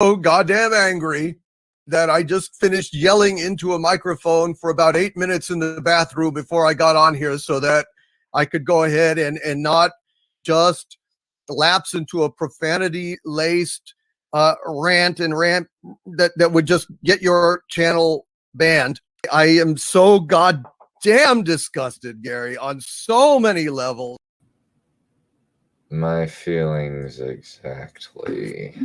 so goddamn angry that I just finished yelling into a microphone for about 8 minutes in the bathroom before I got on here so that I could go ahead and not just lapse into a profanity-laced rant that would just get your channel banned. I am so goddamn disgusted, Gary, on so many levels. My feelings exactly.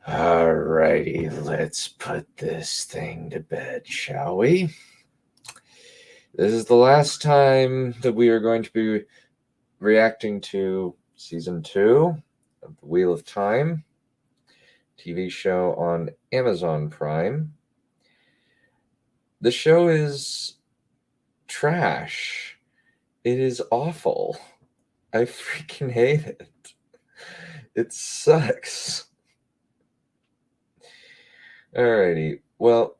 Alrighty, let's put this thing to bed, shall we? This is the last time that we are going to be reacting to Season 2 of The Wheel of Time, TV show on Amazon Prime. The show is trash. It is awful. I freaking hate it. It sucks. Alrighty, well,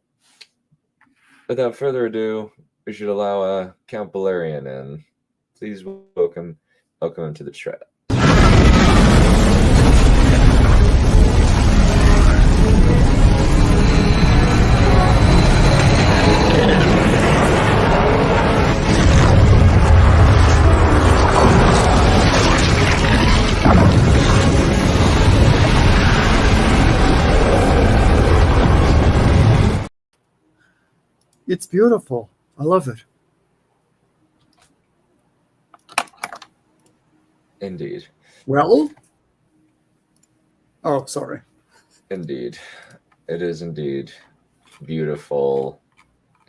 without further ado, we should allow Count Balerion in. Please welcome him to the chat. It's beautiful. I love it. Indeed. Well? Oh, sorry. Indeed. It is indeed beautiful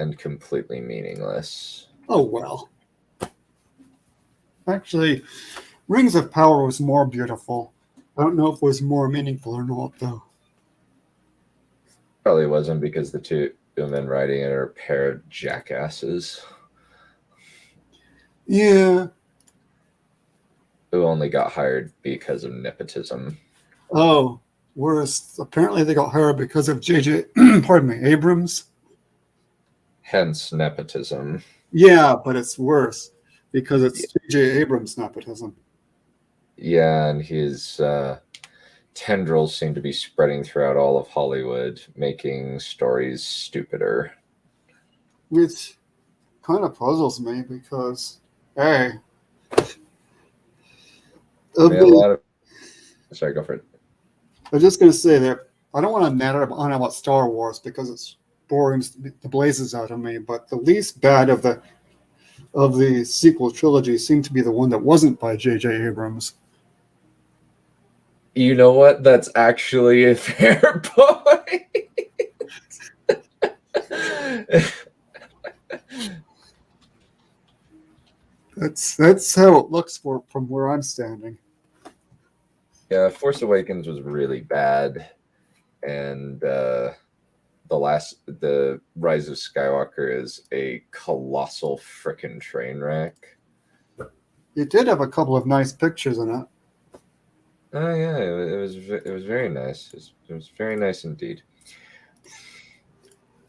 and completely meaningless. Oh, well. Actually, Rings of Power was more beautiful. I don't know if it was more meaningful or not, though. Probably wasn't, because the two men writing it are a pair of jackasses. Yeah. Who only got hired because of nepotism. Oh, whereas apparently they got hired because of J.J. pardon me, Abrams. Hence nepotism. Yeah, but it's worse because it's J.J. Abrams nepotism. Yeah, and his tendrils seem to be spreading throughout all of Hollywood, making stories stupider. Which kind of puzzles me because, hey, sorry, go for it. I'm just going to say that I don't want to natter on about Star Wars because it's boring the blazes out of me, but the least bad of the sequel trilogy seemed to be the one that wasn't by J.J. Abrams. You know what? That's actually a fair point. That's how it looks from where I'm standing. Yeah, Force Awakens was really bad, and the Rise of Skywalker is a colossal frickin' train wreck. It did have a couple of nice pictures in it. Oh yeah, it was very nice. It was very nice indeed.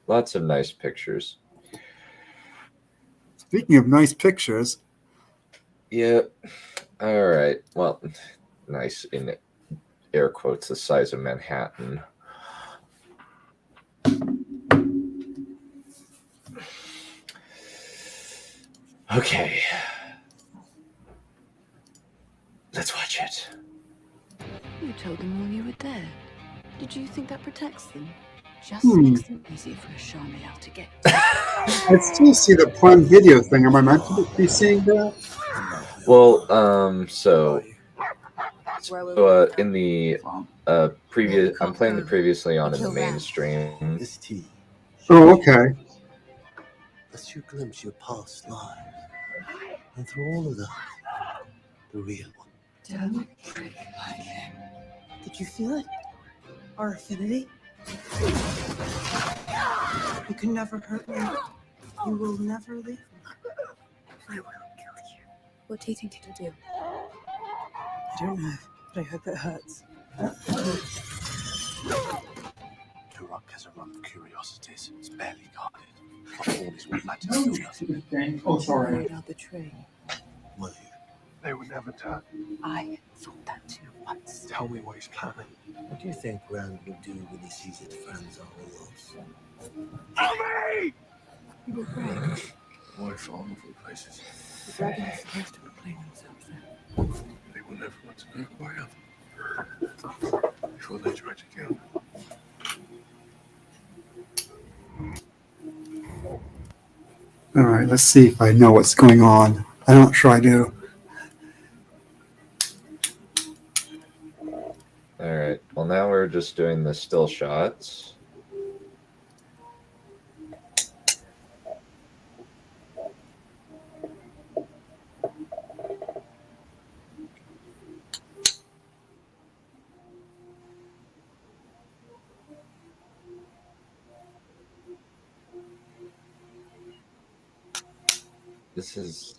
Lots of nice pictures. Speaking of nice pictures. Yeah. All right. Well, nice in air quotes the size of Manhattan. Okay. Let's watch it. You told them all you were dead. Did you think that protects them? Just makes them easy for a Charmiel to get. I still see the Prime Video thing. Am I meant to be seeing that? Well, so in the previous, I'm playing the previously on in the mainstream. Oh, okay. Let you glimpse your past lives, and through all of that, the real one. Don't freak like him. Did you feel it? Our affinity? You can never hurt me. You will never leave me. I will kill you. What do you think it'll do? I don't know, but I hope it hurts. Turok has a run of curiosities. It's barely guarded. Not all is what matters. Oh, sorry. I'll betray. Will They would never turn. I thought that too once. Tell me what he's planning. What do you think Rand will do when he sees his friends are all lost? Tell me! But Greg, Why for all over places? the dragon is supposed to proclaim themselves there. They will never want to know who I am. Before they try to kill me. All right, let's see if I know what's going on. I'm not sure I do. All right. Well, now we're just doing the still shots. This is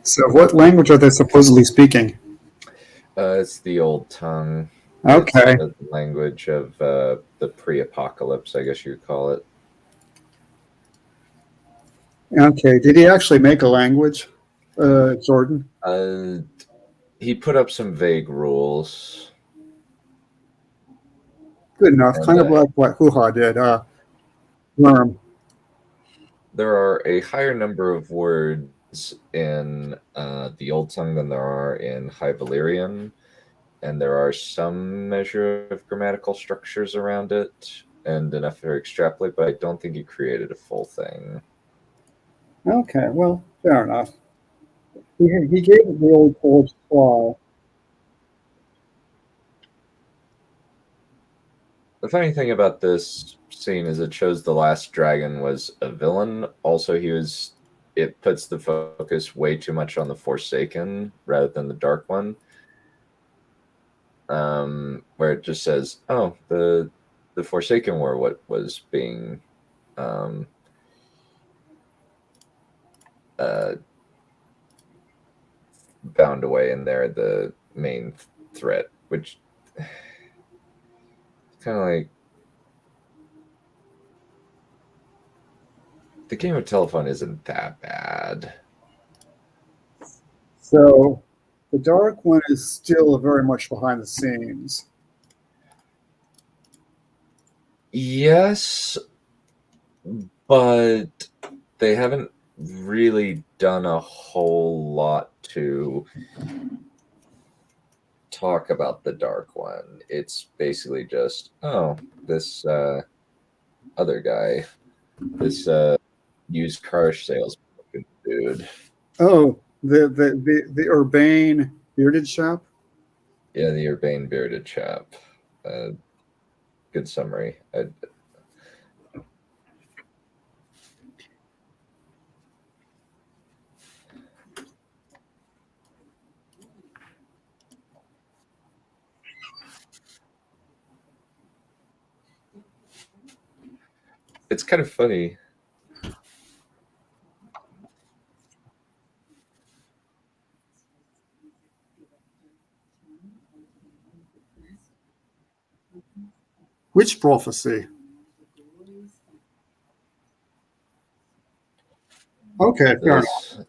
So, what language are they supposedly speaking? it's the old tongue. Okay. It's the language of the pre-apocalypse, I guess you'd call it. Okay. Did he actually make a language, Jordan? He put up some vague rules. Good enough. And, Kind of like what Hoo-Ha did. Worm. There are a higher number of words in the old tongue than there are in High Balerion, and there are some measure of grammatical structures around it and enough to extrapolate, but I don't think he created a full thing. Okay. Well, fair enough. He gave it the old Polish try. The funny thing about this scene is it shows the last dragon was a villain. Also, it puts the focus way too much on the Forsaken rather than the Dark One. Where it just says, oh, the Forsaken were what was being bound away in there, the main threat, which kind of like the game of telephone isn't that bad. So, the Dark One is still very much behind the scenes. Yes, but they haven't really done a whole lot to talk about the Dark One. It's basically just, oh, this other guy, this used car salesman dude. Oh, the urbane bearded chap? Yeah, the urbane bearded chap. Good summary. It's kind of funny. Which prophecy? Okay, fair enough.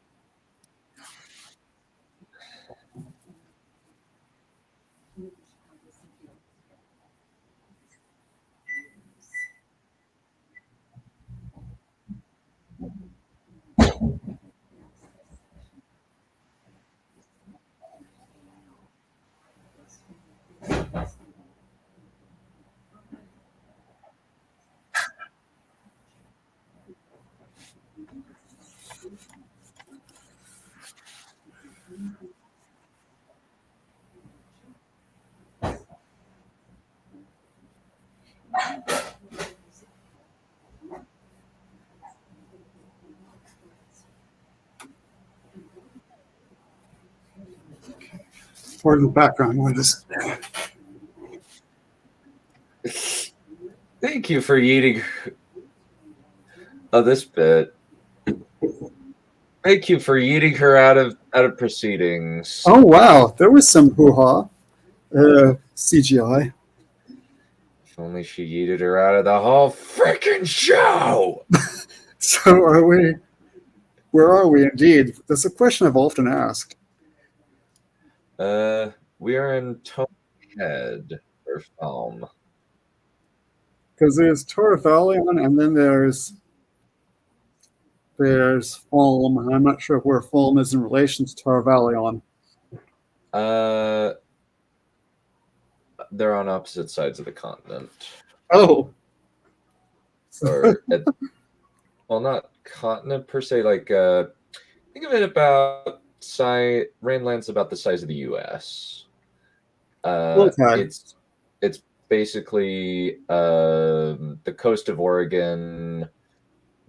Part of the background noise. Thank you for eating of this bit. Thank you for yeeting her out of proceedings. Oh wow, there was some hoo-ha. CGI. If only she yeeted her out of the whole freaking show. So are we? Where are we indeed? That's a question I've often asked. We are in Tone Head or Film. Because there's Torvalion and then there's Fulm, and I'm not sure where Fulm is in relation to Torvalion. They're on opposite sides of the continent. Oh. Or well, not continent per se. Like think of it about Rainland's about the size of the U.S. Okay. It's basically the coast of Oregon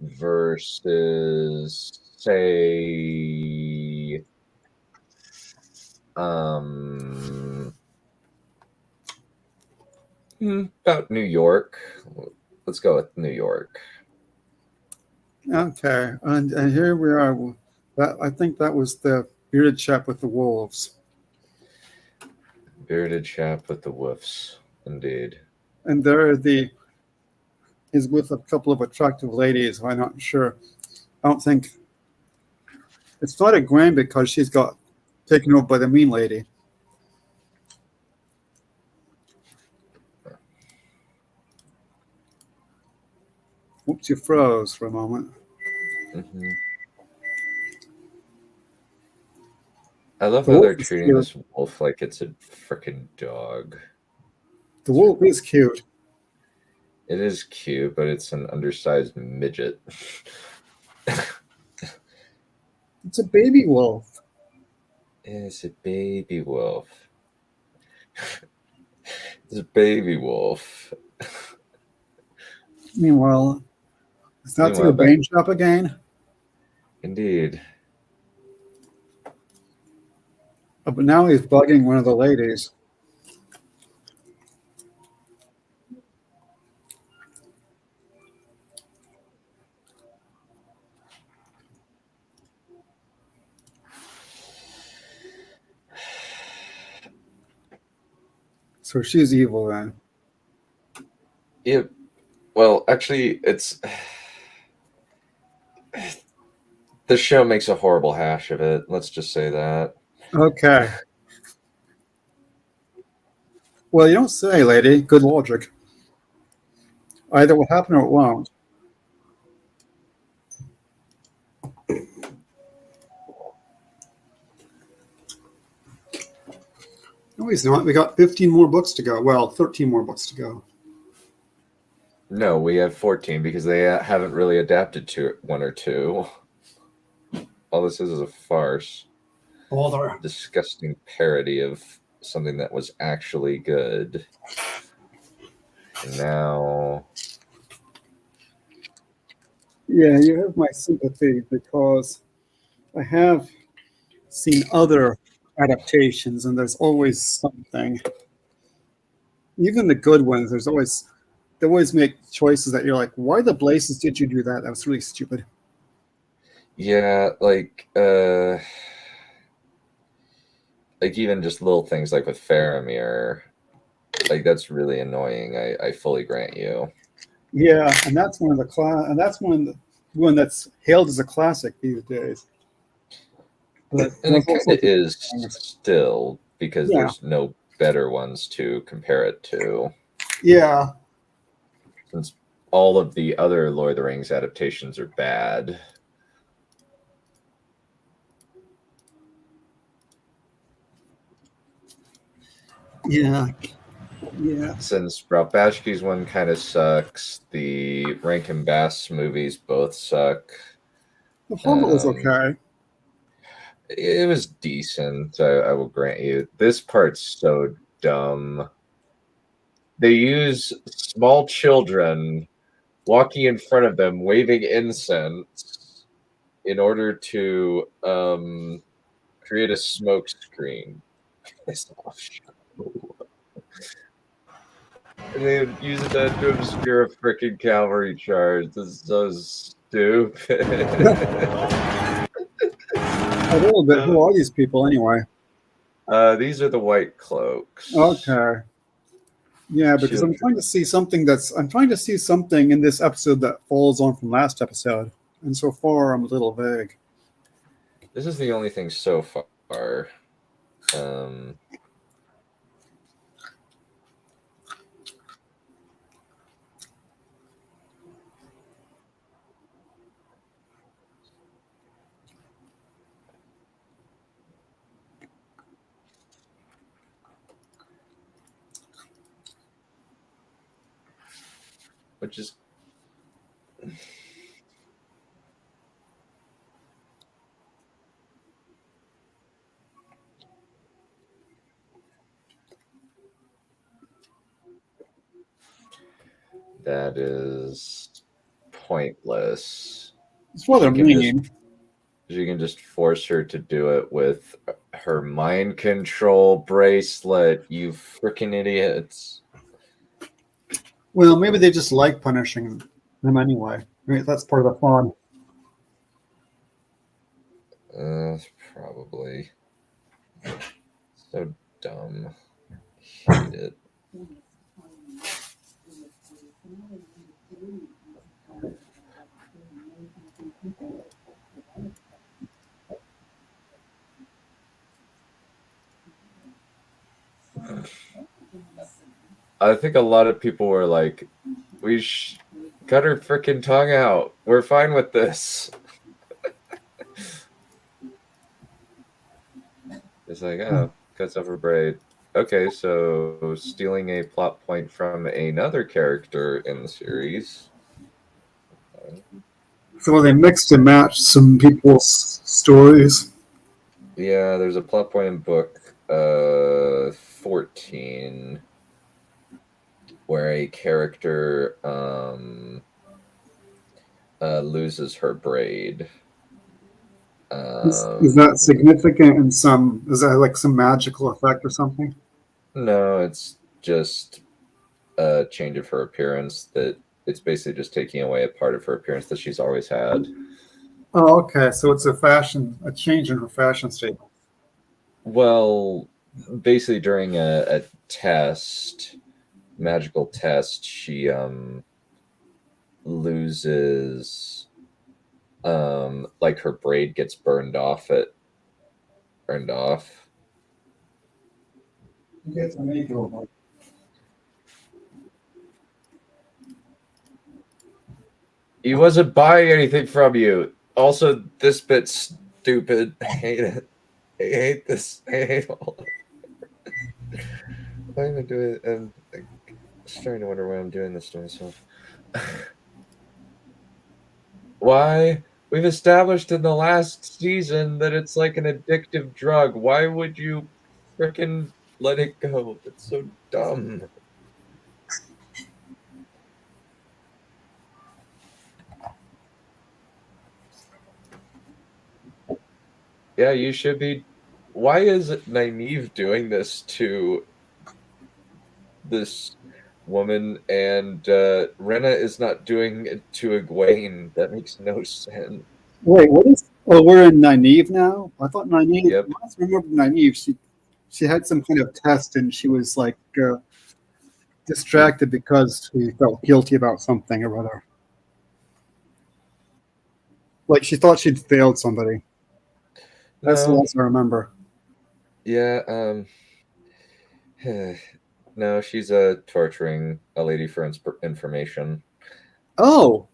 versus, say, about New York. Let's go with New York. Okay, and here we are. I think that was the bearded chap with the wolves. Bearded chap with the woofs, indeed. And there is with a couple of attractive ladies. I'm not sure. I don't think it's not a Gwen because she's got taken over by the mean lady. Oops, you froze for a moment. Mm-hmm. I love how they're treating this wolf like it's a freaking dog. The wolf is cute. It is cute, but it's an undersized midget. It's a baby wolf. It's a baby wolf. It's a baby wolf. Meanwhile, is that Meanwhile, the Bane shop again? Indeed. Oh, but now he's bugging one of the ladies. So she's evil then. Yeah. Well, actually, it's the show makes a horrible hash of it. Let's just say that. Okay. Well, you don't say, lady. Good logic. Either will happen or it won't. No, he's not. We got 15 more books to go. Well, 13 more books to go. No, we have 14 because they haven't really adapted to one or two. All this is a farce. Bother. Disgusting parody of something that was actually good. And now... Yeah, you have my sympathy because I have seen other adaptations and there's always something. Even the good ones, they always make choices that you're like, why the blazes did you do that? That was really stupid. Yeah, like even just little things like with Faramir, like that's really annoying. I fully grant you. Yeah, and that's one of the one that's hailed as a classic these days. But And it kind of is things. still because there's no better ones to compare it to. Yeah. Since all of the other Lord of the Rings adaptations are bad. Yeah. Yeah. Since Ralph Bakshi's one kind of sucks, the Rankin Bass movies both suck. The Hobbit was okay. It was decent, I will grant you. This part's so dumb. They use small children walking in front of them, waving incense in order to create a smoke screen. And they use that to obscure a freaking cavalry charge. This is so Stupid. A little bit. Who are these people anyway? These are the White Cloaks. Okay. Yeah, because I'm trying to see something in this episode that falls on from last episode, and so far I'm a little vague. This is the only thing so far. Which is that is pointless. It's rather She can mean. You can just force her to do it with her mind control bracelet, you freaking idiots. Well, maybe they just like punishing them anyway. I mean, that's part of the fun. Probably. So dumb. Hate it. I think a lot of people were like, we cut her freaking tongue out. We're fine with this. It's like, oh, cuts off her braid. Okay, so stealing a plot point from another character in the series. So they mixed and matched some people's stories. Yeah, there's a plot point in book 14 where a character loses her braid. Is that significant in some? Is that like some magical effect or something? No, it's just a change of her appearance. That it's basically just taking away a part of her appearance that she's always had. Oh, okay. So it's a change in her fashion statement. Well, basically during a test, magical test, she loses like her braid gets burned off. He wasn't buying anything from you. Also, this bit's stupid. I hate it. I hate this. I hate all of it. Why am I doing it? I'm starting to wonder why I'm doing this to myself. Why? We've established in the last season that it's like an addictive drug. Why would you freaking let it go? It's so dumb. Yeah, you should be. Why is Nynaeve doing this to this woman and Rena is not doing it to Egwene? That makes no sense. Wait, what is? Oh, we're in Nynaeve now. I thought Nynaeve. Yep. I remember Nynaeve. She had some kind of test and she was like distracted because she felt guilty about something or other. Like she thought she'd failed somebody. That's the last I remember. Yeah. No, she's torturing a lady for information. Oh,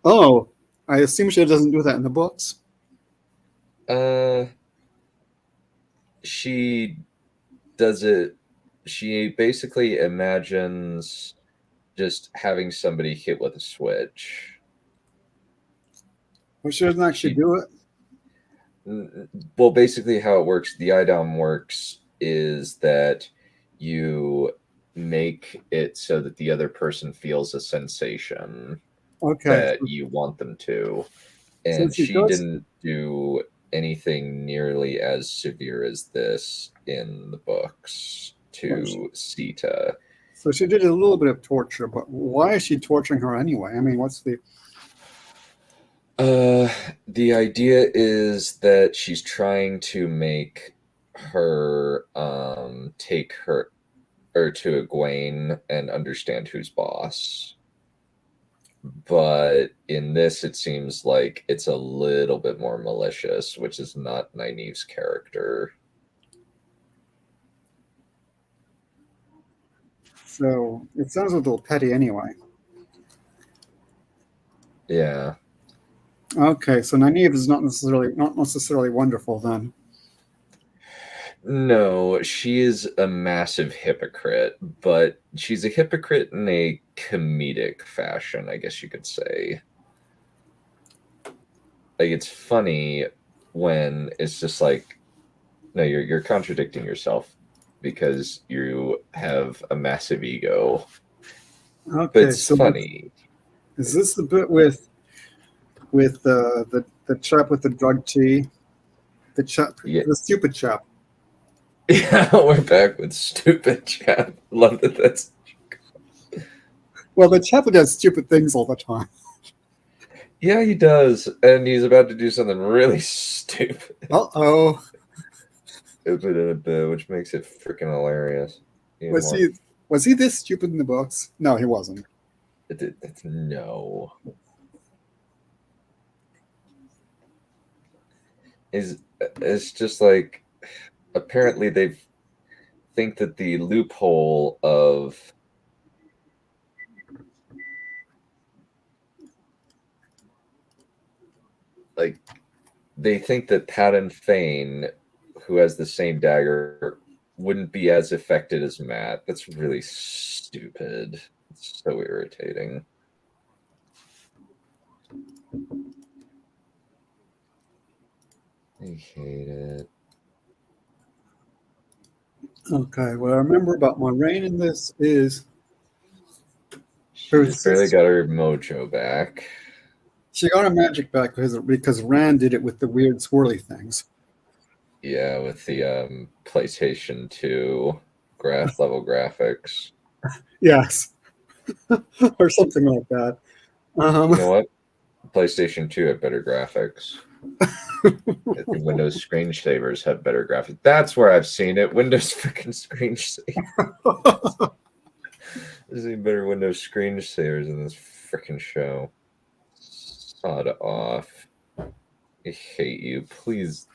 I assume she doesn't do that in the books. She does it. She basically imagines just having somebody hit with a switch. Well, she doesn't actually do it. Well, basically how it works, the IDOM works is that you make it so that the other person feels a sensation that you want them to. And she didn't do anything nearly as severe as this in the books to Sita. So she did a little bit of torture, but why is she torturing her anyway? I mean, what's the... The idea is that she's trying to make her take her to Egwene and understand who's boss. But in this, it seems like it's a little bit more malicious, which is not Nynaeve's character. So it sounds a little petty anyway. Yeah. Okay, so Nynaeve is not necessarily wonderful then. No, she is a massive hypocrite, but she's a hypocrite in a comedic fashion, I guess you could say. Like, it's funny when it's just like, no, you're contradicting yourself because you have a massive ego. Okay, But it's so funny. Is this the bit with the chap with the drug tea? The chap, Yeah. the stupid chap. Yeah, we're back with stupid chat. Love that. That's Well, the chap who does stupid things all the time. yeah, he does, and he's about to do something really stupid. Uh-oh. Which makes it freaking hilarious. Was he this stupid in the books? No, he wasn't. No. It's just like apparently they think that the loophole of like they think that Patton Fane, who has the same dagger, wouldn't be as affected as Matt. That's really stupid. It's so irritating. I hate it. Okay, what I remember about Moiraine in this is She just barely got her mojo back. she got her magic back because Rand did it with the weird swirly things. Yeah, with the PlayStation 2 level graphics. Yes. Or something like that. You know what? PlayStation 2 had better graphics. Windows screensavers have better graphics. That's where I've seen it. Windows freaking screensavers. There's even better Windows screensavers in this freaking show. Sod off. I hate you. Please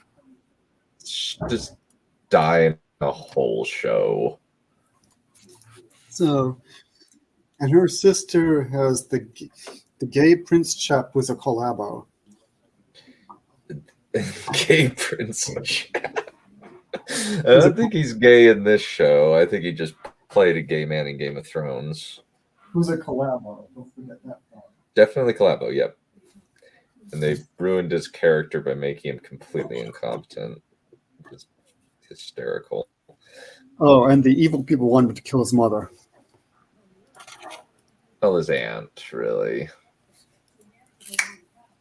just die in a whole show. So, and her sister has the gay prince chap was a collabo. Gay prince chap. I don't think he's gay in this show. I think he just played a gay man in Game of Thrones. Who's a collabo? Don't forget that part. Definitely collabo, yep. And they ruined his character by making him completely incompetent. It's hysterical. Oh, and the evil people wanted to kill his mother. Well, his aunt, really.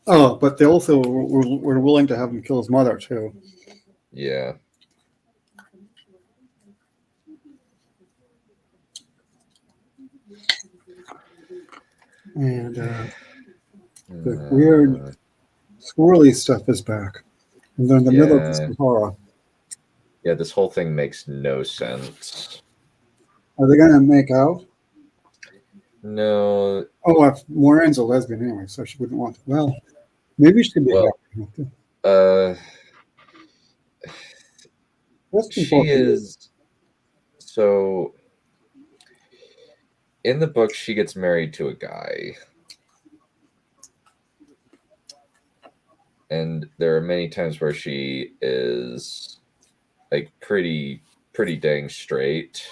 Oh, but they also were willing to have him kill his mother, too. Yeah. And the weird swirly stuff is back. And they're in the middle of the Sahara. Yeah, this whole thing makes no sense. Are they going to make out? No. Oh, Moiraine's a lesbian anyway, so she wouldn't want to. Well, maybe she could be happy. She is. So, in the book, she gets married to a guy. And there are many times where she is like pretty dang straight.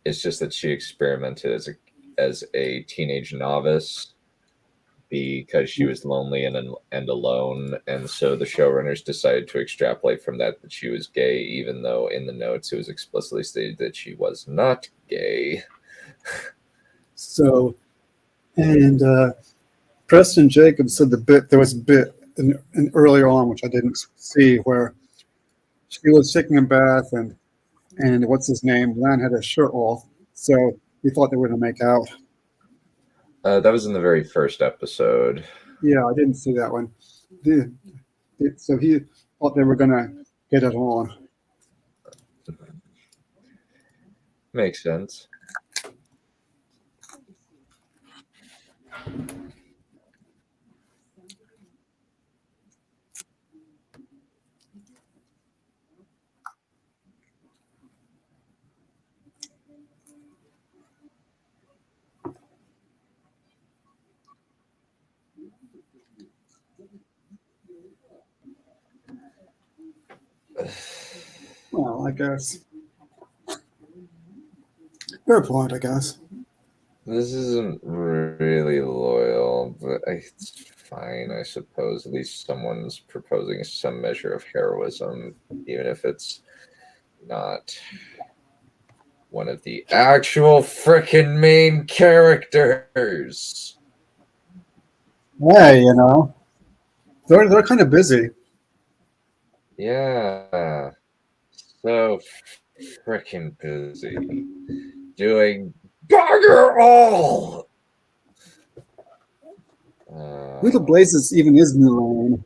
It's just that she experimented as a teenage novice because she was lonely and alone, and so the showrunners decided to extrapolate from that she was gay, even though in the notes it was explicitly stated that she was not gay. So, and Preston Jacobs said there was a bit in earlier on, which I didn't see, where she was taking a bath and what's his name? Lan had his shirt off, so he thought they were going to make out. That was in the very first episode. Yeah, I didn't see that one. So he thought they were gonna get it on. Makes sense. Well, I guess. Fair point, I guess. This isn't really loyal, but it's fine, I suppose. At least someone's proposing some measure of heroism, even if it's not one of the actual frickin' main characters. Hey, you know, they're kind of busy. Yeah, so frickin' busy doing bugger all. Who the blazes even is Mulan?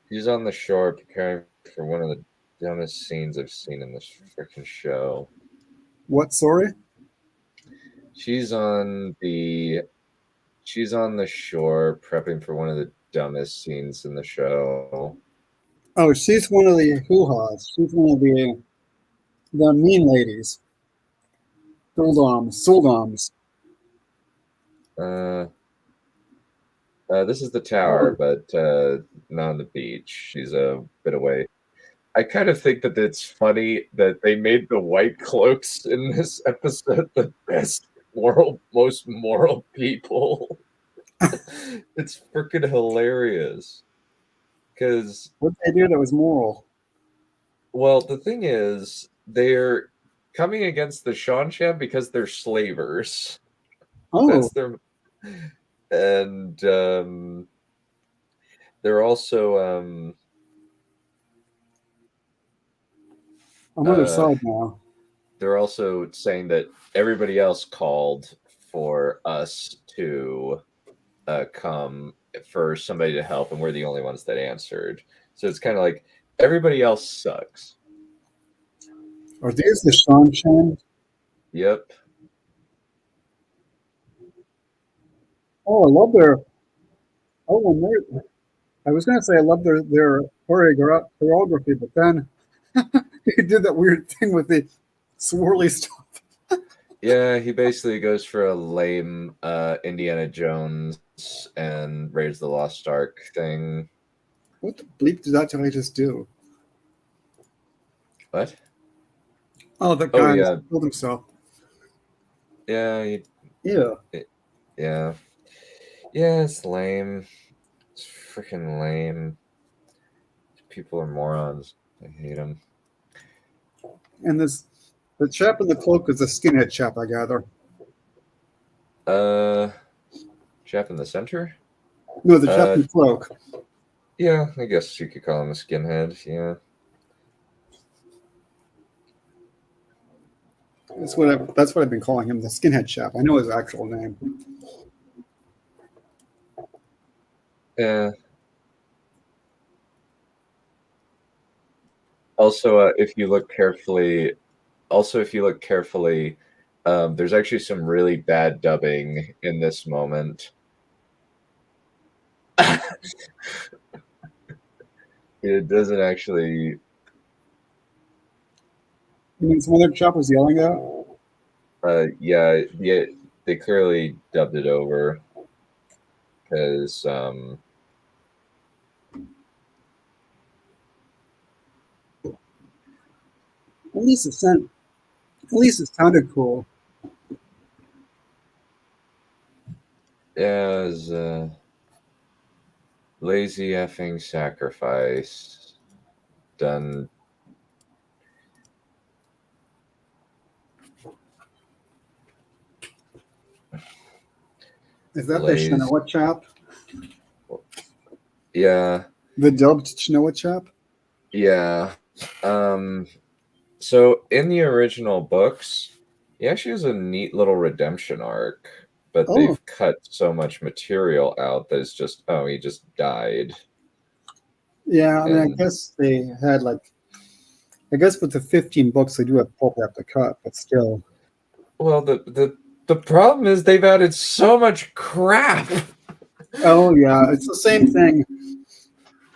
He's on the shore preparing for one of the dumbest scenes I've seen in this frickin' show. What, sorry? She's on the shore prepping for one of the dumbest scenes in the show. Oh, she's one of the hoo-has. She's one of the mean ladies. Soldoms. This is the tower, but not on the beach. She's a bit away. I kind of think that it's funny that they made the white cloaks in this episode the most moral people. It's freaking hilarious. Because What did they do that was moral? well, the thing is, they're coming against the Shanshan because they're slavers. Oh, That's their, and they're also I'm on their side now. they're also saying that everybody else called for us to come for somebody to help, and we're the only ones that answered. So it's kind of like everybody else sucks. Are these the Shanshan? Yep. Oh, I love their. Oh, and I was gonna say I love their choreography, but then he did that weird thing with the swirly stuff. Yeah, he basically goes for a lame Indiana Jones and Raiders of the Lost Ark thing. What the bleep did that guy just do? What? Oh, that guy yeah. killed himself. Yeah, Yeah. yeah. Yeah, it's lame. It's freaking lame. People are morons. I hate them. And the chap in the cloak is a skinhead chap, I gather. Chap in the center? No, the chap in the cloak. Yeah, I guess you could call him a skinhead. Yeah. That's what I've been calling him, the skinhead chap. I know his actual name. Yeah. Also, if you look carefully, there's actually some really bad dubbing in this moment. It doesn't actually. You mean some other chap was yelling at? Yeah, they clearly dubbed it over because At least it sounded cool. yeah, it was lazy effing sacrifice done. Is that the Chinoa chap? Yeah. The dubbed Chinoa chap? Yeah. So in the original books, He actually has a neat little redemption arc, but Oh. they've cut so much material out that it's just, oh, he just died. Yeah, I mean, And- I guess they had like, I guess with the 15 books, they do have pulp they have to cut, but still. Well, the problem is they've added so much crap. Oh yeah, it's the same thing.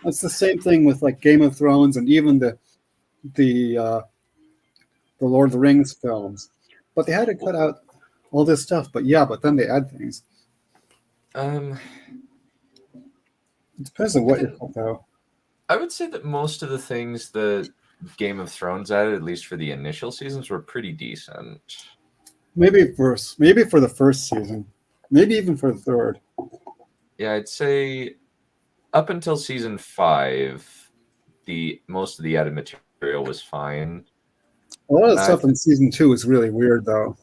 It's the same thing with like Game of Thrones and even the Lord of the Rings films. But they had to cut out all this stuff. But yeah, but then they add things. It depends on what you cut out. I would say that most of the things that Game of Thrones added, at least for the initial seasons, were pretty decent. Maybe for the first season, maybe even for the third. Yeah, I'd say up until season 5, most of the added material was fine. A lot of stuff in season 2 is really weird, though.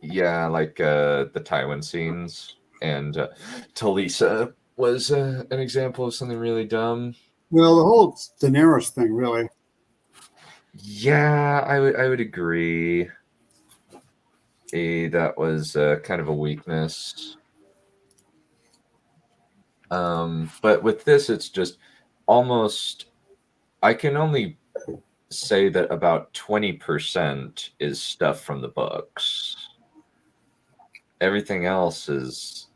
Yeah, like the Tywin scenes, and Talisa was an example of something really dumb. Well, the whole Daenerys thing, really. Yeah, I would agree. That was kind of a weakness. But with this, it's just almost. I can only say that about 20% is stuff from the books. Everything else is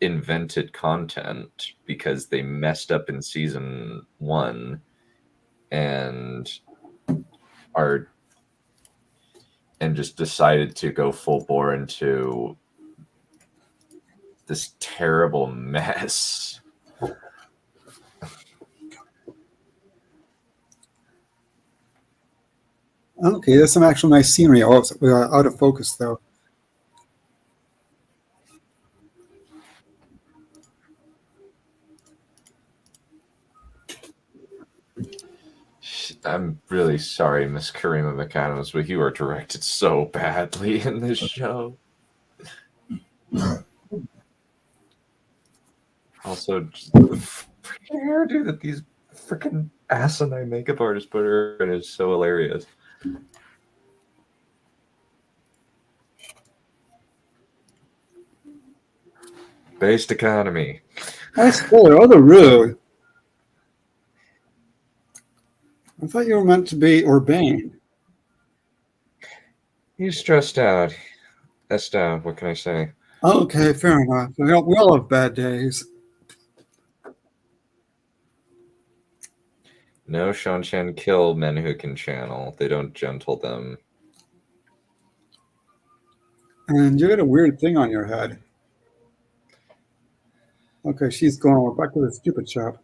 invented content because they messed up in season 1 and just decided to go full bore into this terrible mess. Okay, there's some actual nice scenery. Oh, it's out of focus, though. I'm really sorry, Miss Karima McAdams, but you are directed so badly in this show. Also, just the freaking hairdo that these freaking asinine makeup artists put her in is so hilarious. Based economy. Nice spoiler. Oh, the rude. I thought you were meant to be Urbane. He's stressed out. Estelle, what can I say? Okay, fair enough. We all have bad days. No, Sean Chen kill men who can channel. They don't gentle them. And you got a weird thing on your head. Okay, she's gone. We're back to the stupid chap.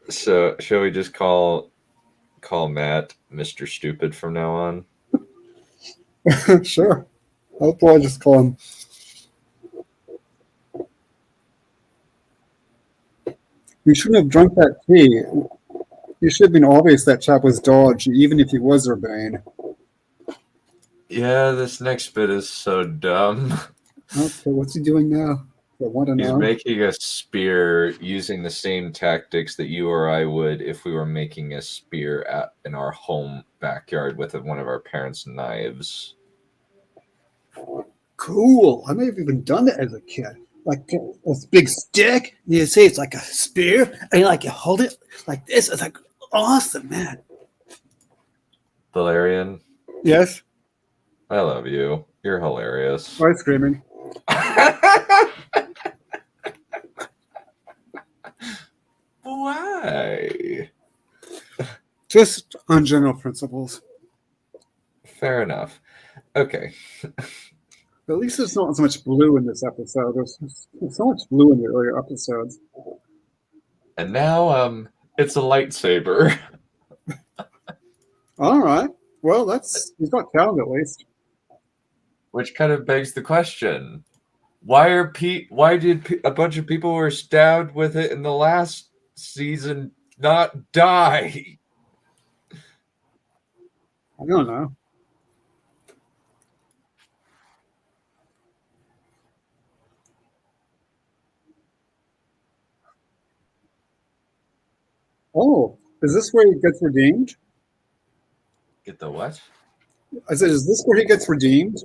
So, shall we just call Matt Mr. Stupid from now on? Sure. I'll probably just call him. You shouldn't have drunk that tea. You should have been obvious that chap was dodgy, even if he was Urbane. Yeah, this next bit is so dumb. Okay, what's he doing now? I want to He's know. making a spear using the same tactics that you or I would if we were making a spear in our home backyard with one of our parents' knives. Cool. I may have even done that as a kid. Like a big stick. You see, it's like a spear, and you hold it like this. It's like awesome, man. Balerion, Yes. I love you. You're hilarious. Why screaming? Why? Just on general principles. Fair enough. Okay. At least there's not so much blue in this episode. There's so much blue in the earlier episodes. And now, it's a lightsaber. All right. Well, he's got talent at least. Which kind of begs the question: why did a bunch of people who were stabbed with it in the last season not die? I don't know. Oh, Is this where he gets redeemed? Get the what? I said, is this where he gets redeemed?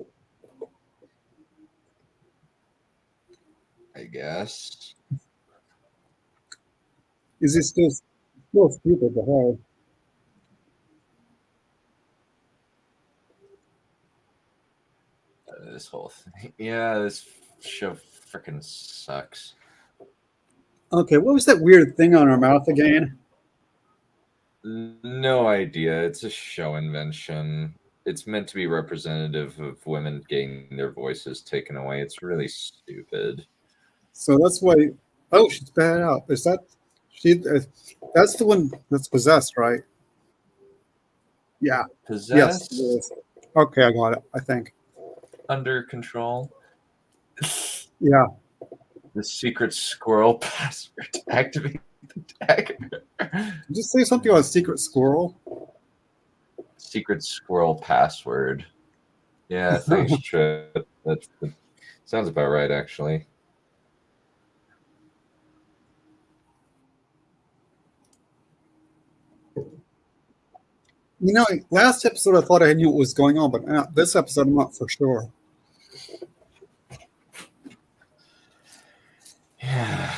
I guess. Is he still stupid to hell? This whole thing. Yeah, this show freaking sucks. Okay, what was that weird thing on her mouth again? No idea. It's a show invention. It's meant to be representative of women getting their voices taken away. It's really stupid. So that's why. Oh, she's bad out. Is that she? That's the one that's possessed, right? Yeah. Possessed? Yes. It is. Okay, I got it. I think. Under control? Yeah. The secret squirrel password to activate the dagger. Did you say something about secret squirrel? Secret squirrel password. Yeah, thanks, Trip. That sounds about right, actually. You know, last episode I thought I knew what was going on, but this episode I'm not for sure. Yeah.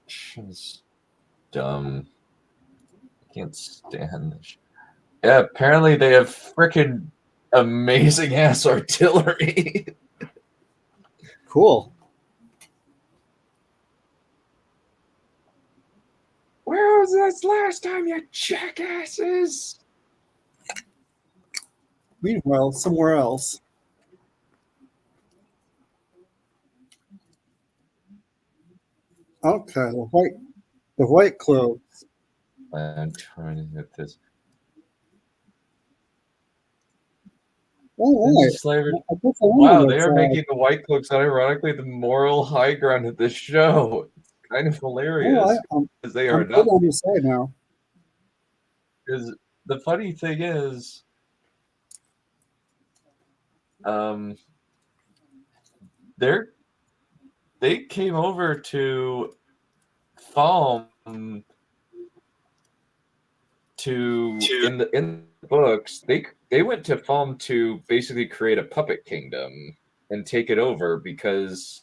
She's dumb. I can't stand this. Yeah, apparently they have freaking amazing ass artillery. Cool. Where was this last time, you jackasses? Meanwhile, somewhere else. Okay, the white clothes. I'm trying to get this. Oh, right. Slavery. I guess I Wow, wonder they are what's, making the white cloaks ironically the moral high ground of this show. It's kind of hilarious because they are I'm not. on your side now. Because the funny thing is, they came over to Falm in the books. They went to Falm to basically create a puppet kingdom and take it over because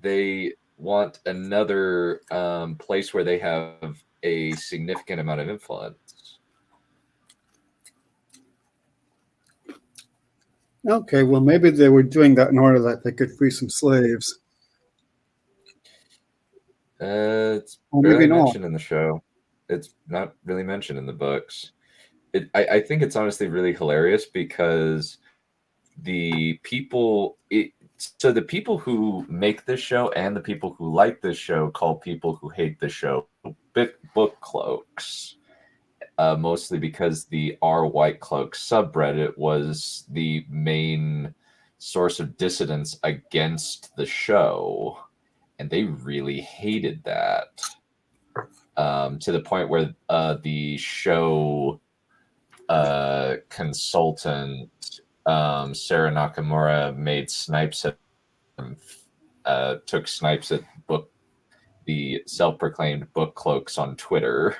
they want another place where they have a significant amount of influence. Okay, well, maybe they were doing that in order that they could free some slaves. It's Or barely maybe not. mentioned in the show. It's not really mentioned in the books. I think it's honestly really hilarious because the people the people who make this show and the people who like this show call people who hate the show book cloaks. Mostly because the R White Cloak subreddit was the main source of dissidence against the show, and they really hated that to the point where the show consultant Sarah Nakamura made snipes at took snipes at the self-proclaimed book cloaks on Twitter.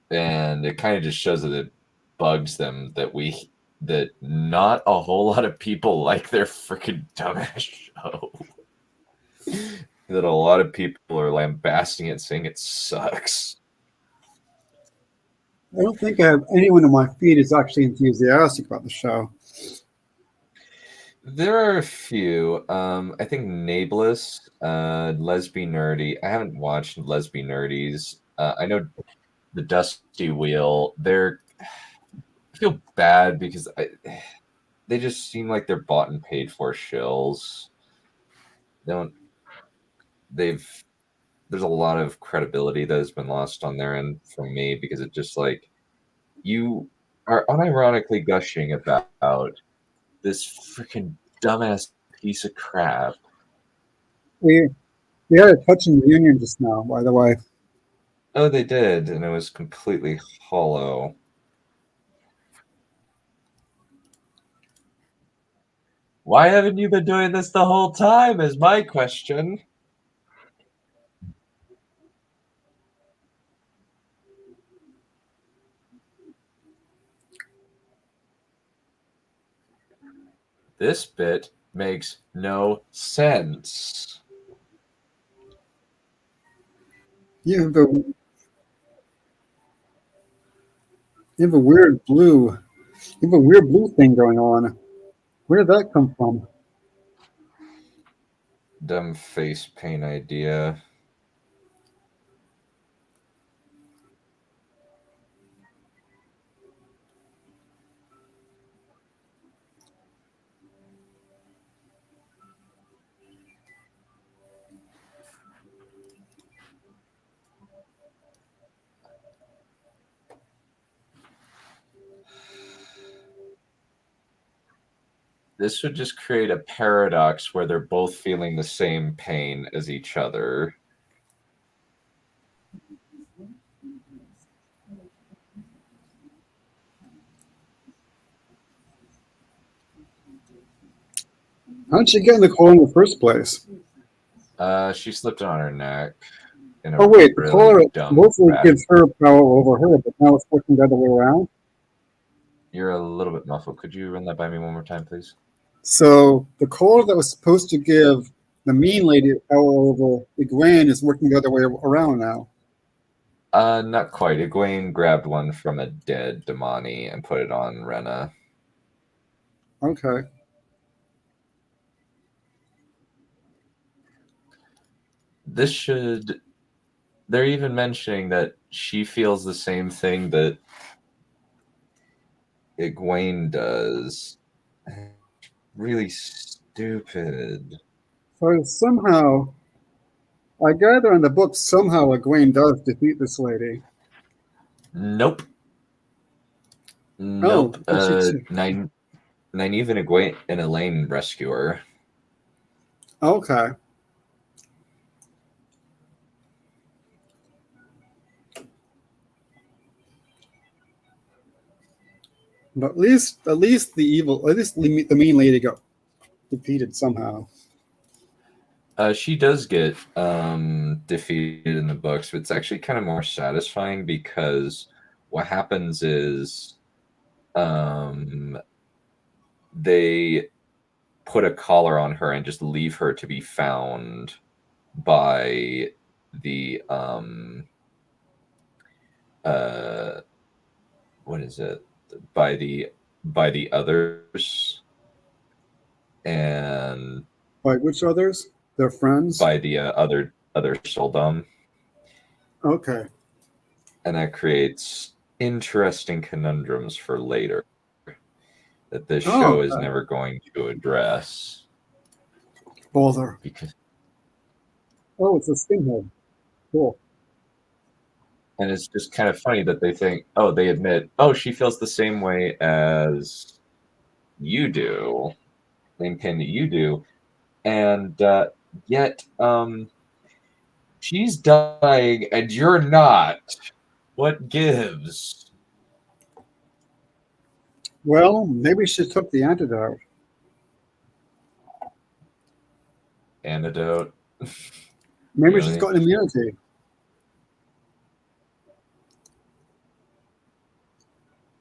And it kind of just shows that it bugs them that not a whole lot of people like their freaking dumbass show. That a lot of people are lambasting it, saying it sucks. I don't think I have anyone in my feed is actually enthusiastic about the show. There are a few. I think Nameless, Lesbian Nerdy. I haven't watched Lesbian Nerdies. I know the Dusty Wheel. I feel bad because they just seem like they're bought and paid for shills. There's a lot of credibility that has been lost on their end from me because it just like you are unironically gushing about this freaking dumbass piece of crap. We had a touching reunion just now, by the way. Oh, they did, and it was completely hollow. Why haven't you been doing this the whole time is my question. This bit makes no sense. You have a weird blue. You have a weird blue thing going on. Where did that come from? Dumb face paint idea. This would just create a paradox where they're both feeling the same pain as each other. How'd she get in the collar in the first place? She slipped it on her neck. In a Oh wait, the really collar dumb mostly fashion. gives her power over her, but now it's working the other way around. You're a little bit muffled. Could you run that by me one more time, please? So the collar that was supposed to give the mean lady power over Egwene is working the other way around now. Not quite. Egwene grabbed one from a dead Damani and put it on Rena. Okay. This should... They're even mentioning that she feels the same thing that Egwene does. Really stupid. So somehow, I gather in the book, somehow Egwene does defeat this lady. Nope. Nope. Nynaeve and Egwene and Elaine rescue her. Okay. But at least the mean lady got defeated somehow. She does get defeated in the books, but it's actually kind of more satisfying because what happens is they put a collar on her and just leave her to be found by the what is it? By the others. And By which others? Their friends? By the other Soldom. Okay. And that creates interesting conundrums for later that this show is never going to address. Bother. Because it's a skinhead. Cool. And it's just kind of funny that they think, they admit, she feels the same way as you do, Lincoln, you do. And yet she's dying and you're not. What gives? Well, maybe she took the antidote. Antidote? Maybe Really? she's got immunity.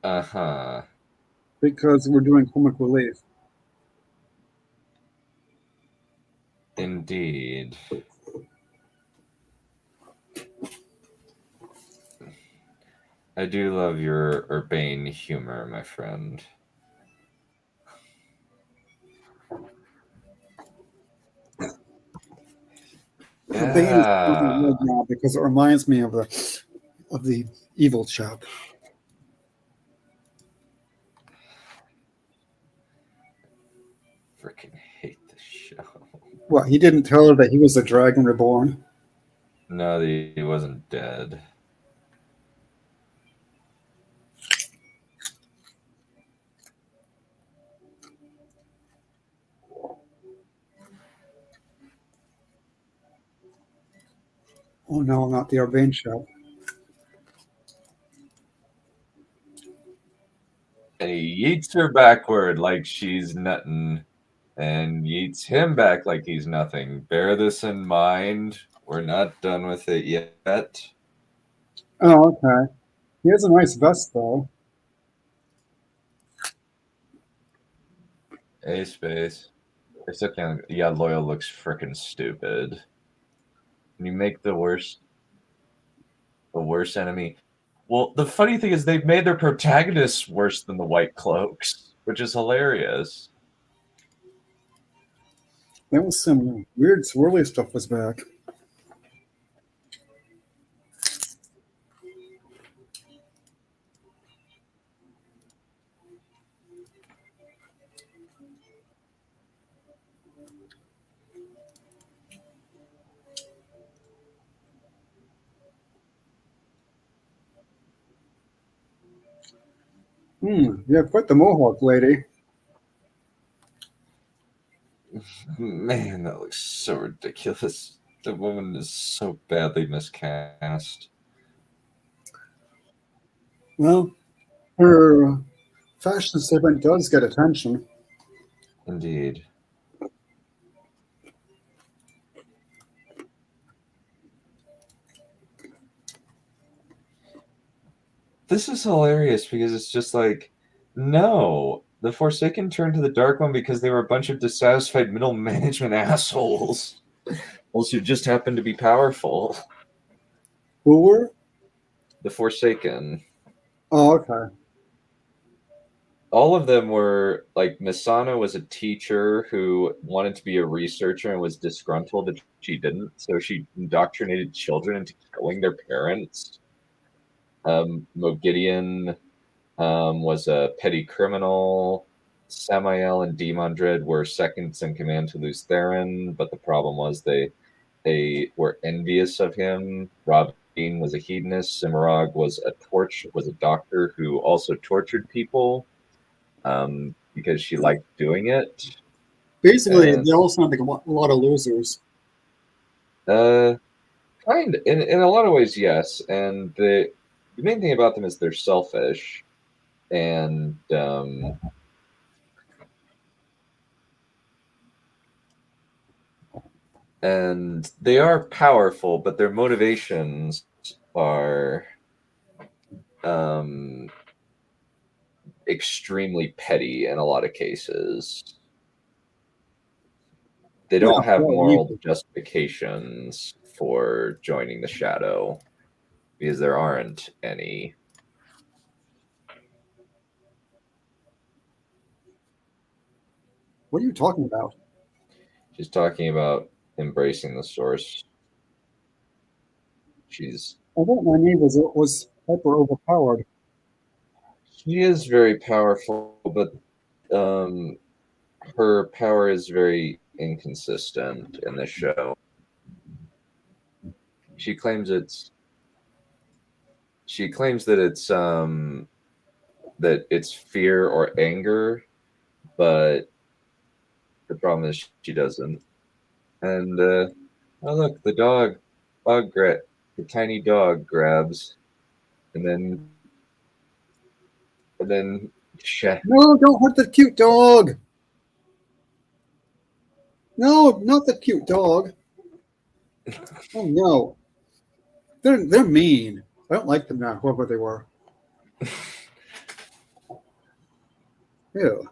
Uh-huh. Because we're doing comic relief. Indeed. I do love your urbane humor, my friend. Yeah. Now because it reminds me of the evil chap. Freaking hate this show. What, he didn't tell her that he was the dragon reborn? No, he wasn't dead. Oh no, not the urbane chap. And he yeets her backward like she's nothing, and yeets him back like he's nothing. Bear this in mind. We're not done with it yet. Oh, okay. He has a nice vest, though. A space. It's okay. Yeah, Loyal looks freaking stupid. Can you make the worst enemy? Well, the funny thing is they've made their protagonists worse than the White Cloaks, which is hilarious. That was some weird swirly stuff was back. You have quite the mohawk, lady. Man, that looks so ridiculous. The woman is so badly miscast. Well, her fashion statement does get attention. Indeed. This is hilarious because it's just like, no, the Forsaken turned to the Dark One because they were a bunch of dissatisfied middle management assholes. Also, just happened to be powerful. Who were? The Forsaken. Oh, okay. All of them were like, Misana was a teacher who wanted to be a researcher and was disgruntled that she didn't, so she indoctrinated children into killing their parents. Mogideon was a petty criminal. Samael and Demondred were seconds in command to Lews Therin, but the problem was they were envious of him. Robin was a hedonist. Cimarog was a doctor who also tortured people because she liked doing it. Basically, they all sound like a lot of losers. Kind in a lot of ways, yes. And the main thing about them is they're selfish, and they are powerful, but their motivations are extremely petty in a lot of cases. They don't have moral justifications for joining the Shadow because there aren't any. What are you talking about? She's talking about embracing the Source. I thought my name was hyper overpowered. She is very powerful, but her power is very inconsistent in this show. She claims that it's fear or anger, but the problem is she doesn't. And oh look, the tiny dog grabs, and then No, don't hurt the cute dog. No, not the cute dog. Oh no, they're mean. I don't like them now, whoever they were. Ew.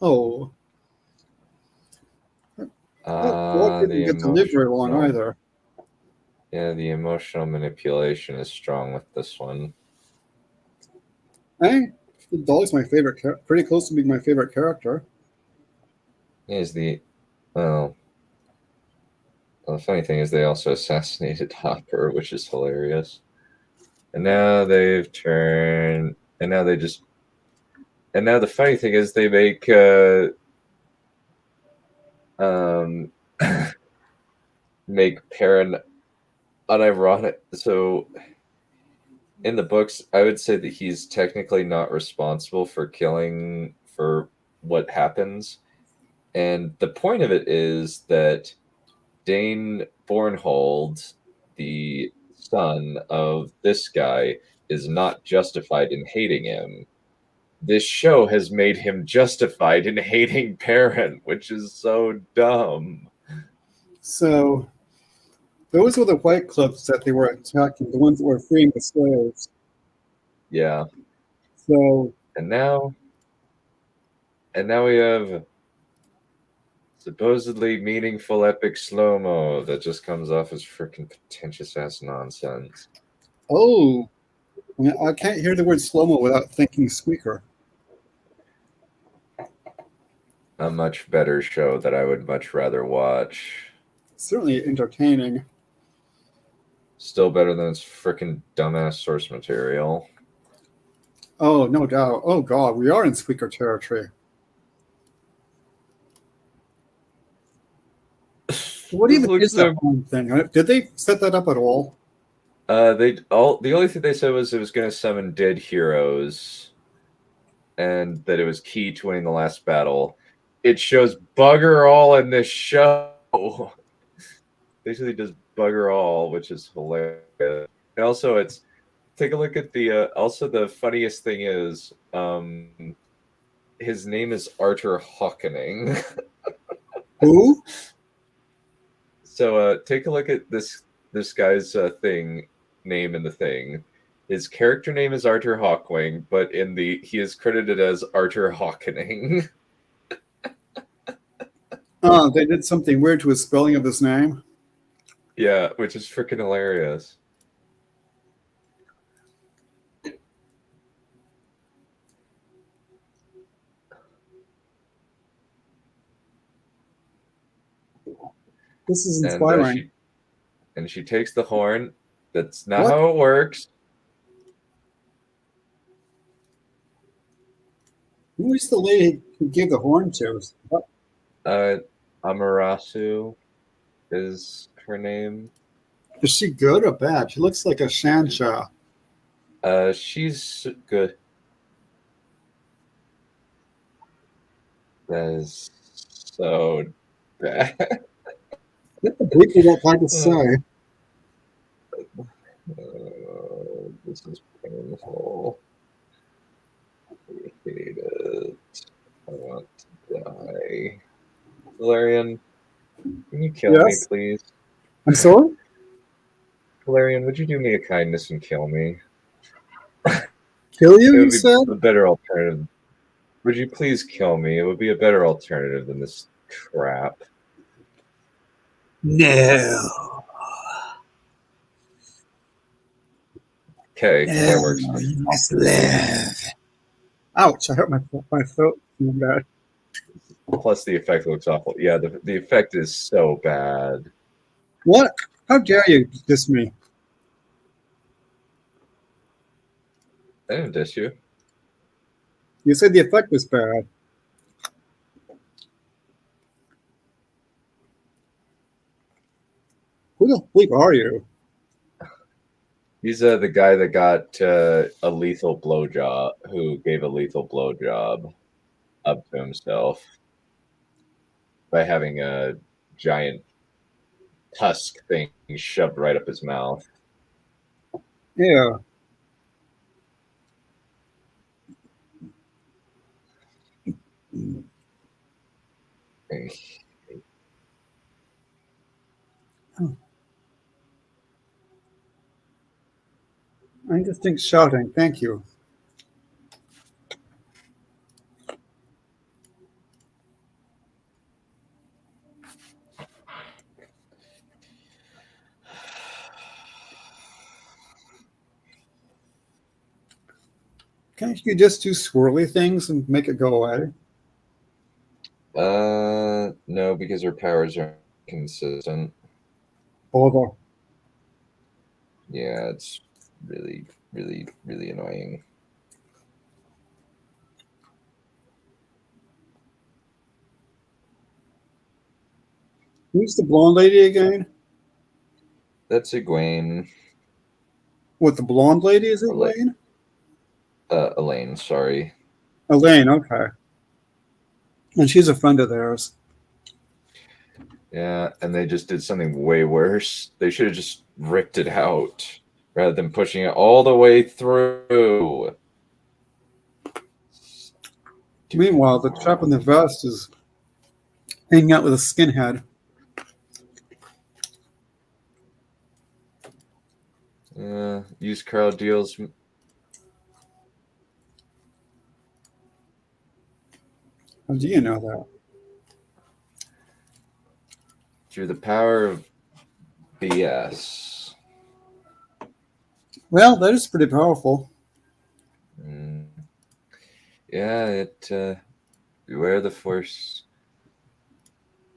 Oh. Dog didn't get to live very long either. Yeah, the emotional manipulation is strong with this one. The dog's my favorite pretty close to being my favorite character. The funny thing is they also assassinated Hopper, which is hilarious. And now they've turned, and now the funny thing is they make make Perrin unironic. So in the books, I would say that he's technically not responsible for what happens. And the point of it is that Dane Bornhold, the son of this guy, is not justified in hating him. This show has made him justified in hating Perrin, which is so dumb. So those were the White Cliffs that they were attacking, the ones that were freeing the slaves. Yeah. So And now we have supposedly meaningful epic slow-mo that just comes off as freaking pretentious ass nonsense. Oh, I can't hear the word slow-mo without thinking Squeaker. A much better show that I would much rather watch. Certainly entertaining. Still better than its freaking dumbass source material. Oh, no doubt. Oh, God, we are in Squeaker territory. What This even looks is that one thing? Did they set that up at all? The only thing they said was it was going to summon dead heroes, and that it was key to winning the last battle. It shows bugger all in this show. Basically, does bugger all, which is hilarious. And also, it's take a look at the. Also, the funniest thing is, his name is Arthur Hawkening. Who? So, take a look at this guy's name in the thing. His character name is Arthur Hawkwing, but he is credited as Arthur Hawkening. Oh, they did something weird to his spelling of his name. Yeah, which is freaking hilarious. This is inspiring. And she takes the horn. That's not What? how it works. Who is the lady who gave the horn to? Amarasu is her name. Is she good or bad? She looks like a Shansha. She's good. That is so bad. What the bleep did that had to say? This is painful. I hate it. I want to die. Balerion, can you kill me, Yes? please? I'm sorry? Balerion, would you do me a kindness and kill me? Kill you, It you would be said? a better alternative. Would you please kill me? It would be a better alternative than this crap. No. Okay, that works. No, you must live. Ouch, I hurt my throat. Bad. Plus, the effect looks awful. Yeah, the effect is so bad. What? How dare you diss me? I didn't diss you. You said the effect was bad. Who the bleep are you? He's the guy that got a lethal blowjob, who gave a lethal blowjob up to himself by having a giant tusk thing shoved right up his mouth. Yeah. I just think shouting. Thank you. Can't you just do swirly things and make it go away? No, because her powers are consistent. Bother. Yeah, it's really, really, really annoying. Who's the blonde lady again? That's Egwene. What, the blonde lady is Elaine. Elaine? Elaine, sorry. Elaine, okay. And she's a friend of theirs. Yeah, and they just did something way worse. They should have just ripped it out rather than pushing it all the way through. Meanwhile, the chap in the vest is hanging out with a skinhead. Used crowd deals. How do you know that? Through the power of BS. Well, that is pretty powerful. Yeah, beware the Force.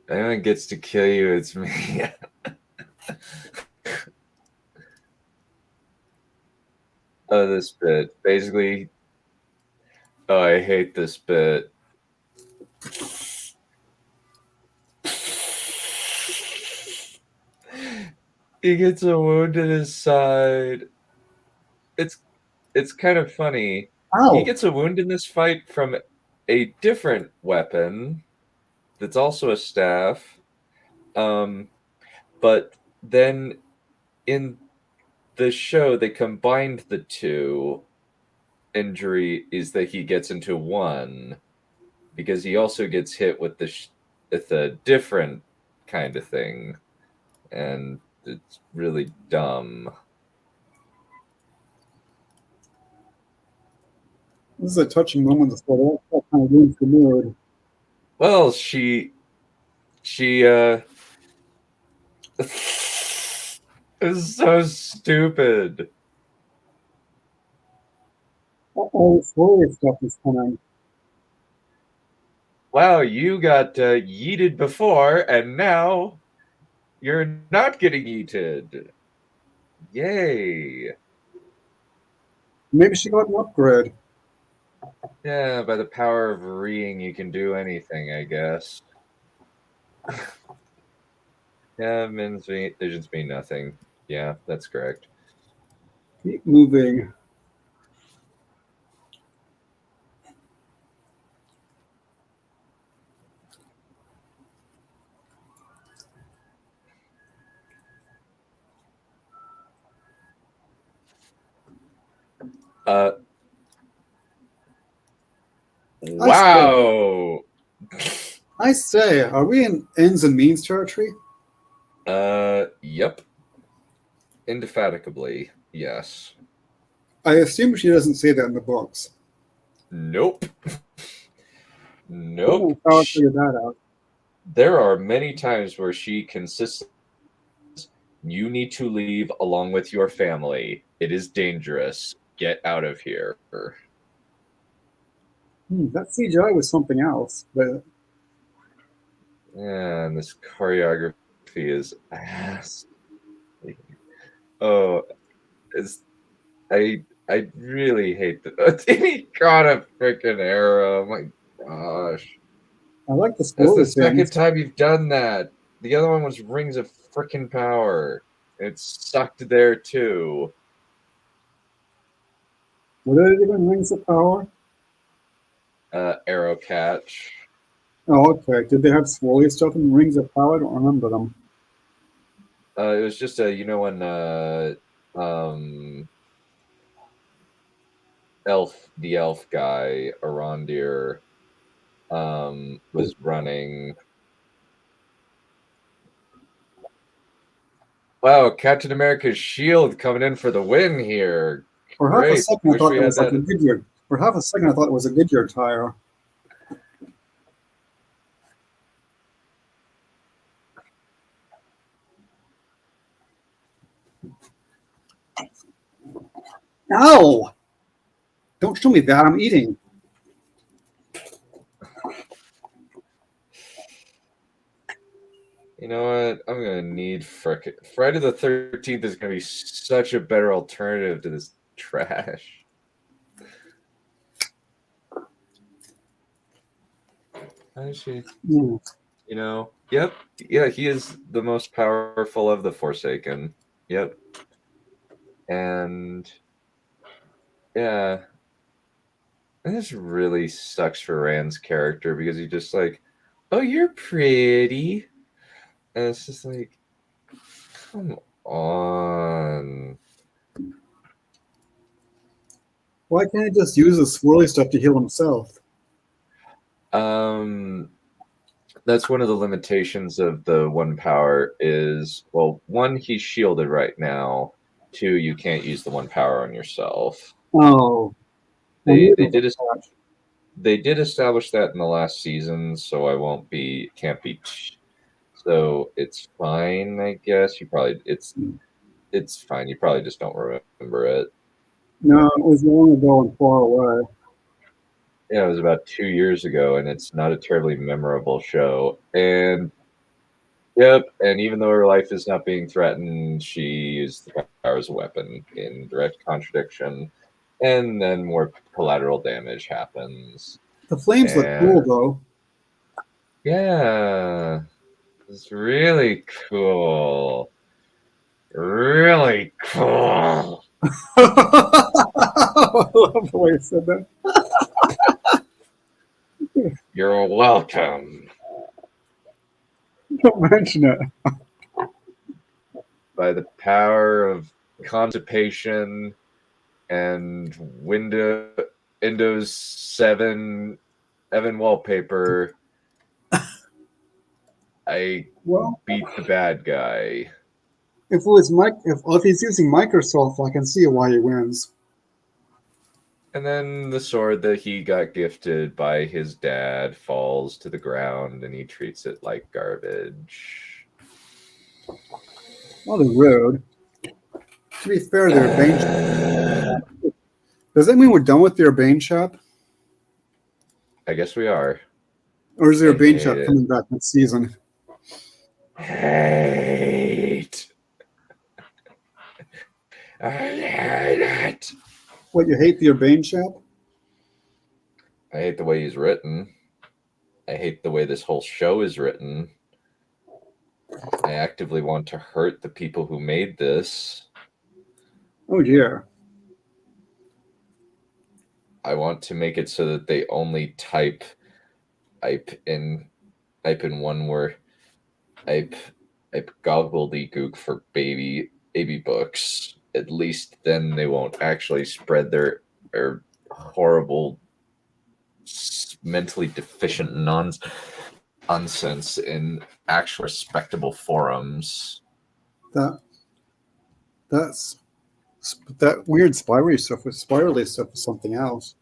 If anyone gets to kill you, it's me. Oh, this bit. Basically, oh, I hate this bit. He gets a wound in his side. It's kind of funny. Ow. He gets a wound in this fight from a different weapon that's also a staff. But then in the show, they combined the two injuries that he gets into one, because he also gets hit with the different kind of thing, and it's really dumb. This is a touching moment. That kind of ruins the mood. Well, she is so stupid. Uh-oh, swirly stuff is coming. Wow, you got yeeted before, and now you're not getting yeeted. Yay. Maybe she got an upgrade. Yeah, by the power of reeing, you can do anything, I guess. Yeah, visions mean nothing. Yeah, that's correct. Keep moving. Wow. I say, are we in ends and means territory? Yep. Indefatigably, yes. I assume she doesn't say that in the books. Nope. Nope. I'll figure that out. There are many times where she consistently says, you need to leave along with your family. It is dangerous. Get out of here. That CGI was something else, but yeah, and this choreography is ass. Oh, I really hate that. He got a freaking arrow. My gosh. I like the That's story. the second time you've done that. The other one was Rings of Freaking Power. It sucked there too. What are they even Rings of Power? Arrow catch. Oh, okay. Did they have swirly stuff in Rings of Power? I don't remember them. It was just when the elf guy, Arondir, was running. Wow, Captain America's shield coming in for the win here. For half a second, I thought it was like a Goodyear. For half a second, I thought it was a Goodyear tire. Ow! Don't show me that. I'm eating. You know what? I'm gonna need Friday the 13th is gonna be such a better alternative to this trash. Actually, you know, yep, yeah, he is the most powerful of the Forsaken. Yep, and yeah, and this really sucks for Rand's character because he's just like, oh, you're pretty. And it's just like, come on. Why can't he just use the swirly stuff to heal himself? That's one of the limitations of the one power is, well, one, he's shielded right now. Two, you can't use the one power on yourself. Oh. They did a They did establish that in the last season, so can't be. So it's fine, I guess. It's fine. You probably just don't remember it. No, it was long ago and far away. Yeah, it was about 2 years ago, and it's not a terribly memorable show. And yep, and even though her life is not being threatened, she used the power as a weapon in direct contradiction, and then more collateral damage happens. The flames look cool, though. Yeah, it's really cool. Really cool. I love the way you said that. You're welcome. Don't mention it. By the power of constipation and Windows 7 Evan wallpaper, I beat the bad guy. If he's using Microsoft, I can see why he wins. And then the sword that he got gifted by his dad falls to the ground, and he treats it like garbage. Well, they're rude. To be fair, they're Bane shop. Does that mean we're done with the Urbane shop? I guess we are. Or is the Urbane shop coming back next season? Hate. I hate it. What, you hate the Urbane shop? I hate the way he's written. I hate the way this whole show is written. I actively want to hurt the people who made this. Oh, dear. I want to make it so that they only type in one word. Type gobbledygook for baby books. At least then they won't actually spread their horrible, mentally deficient nonsense in actual respectable forums. That weird spirally stuff is something else.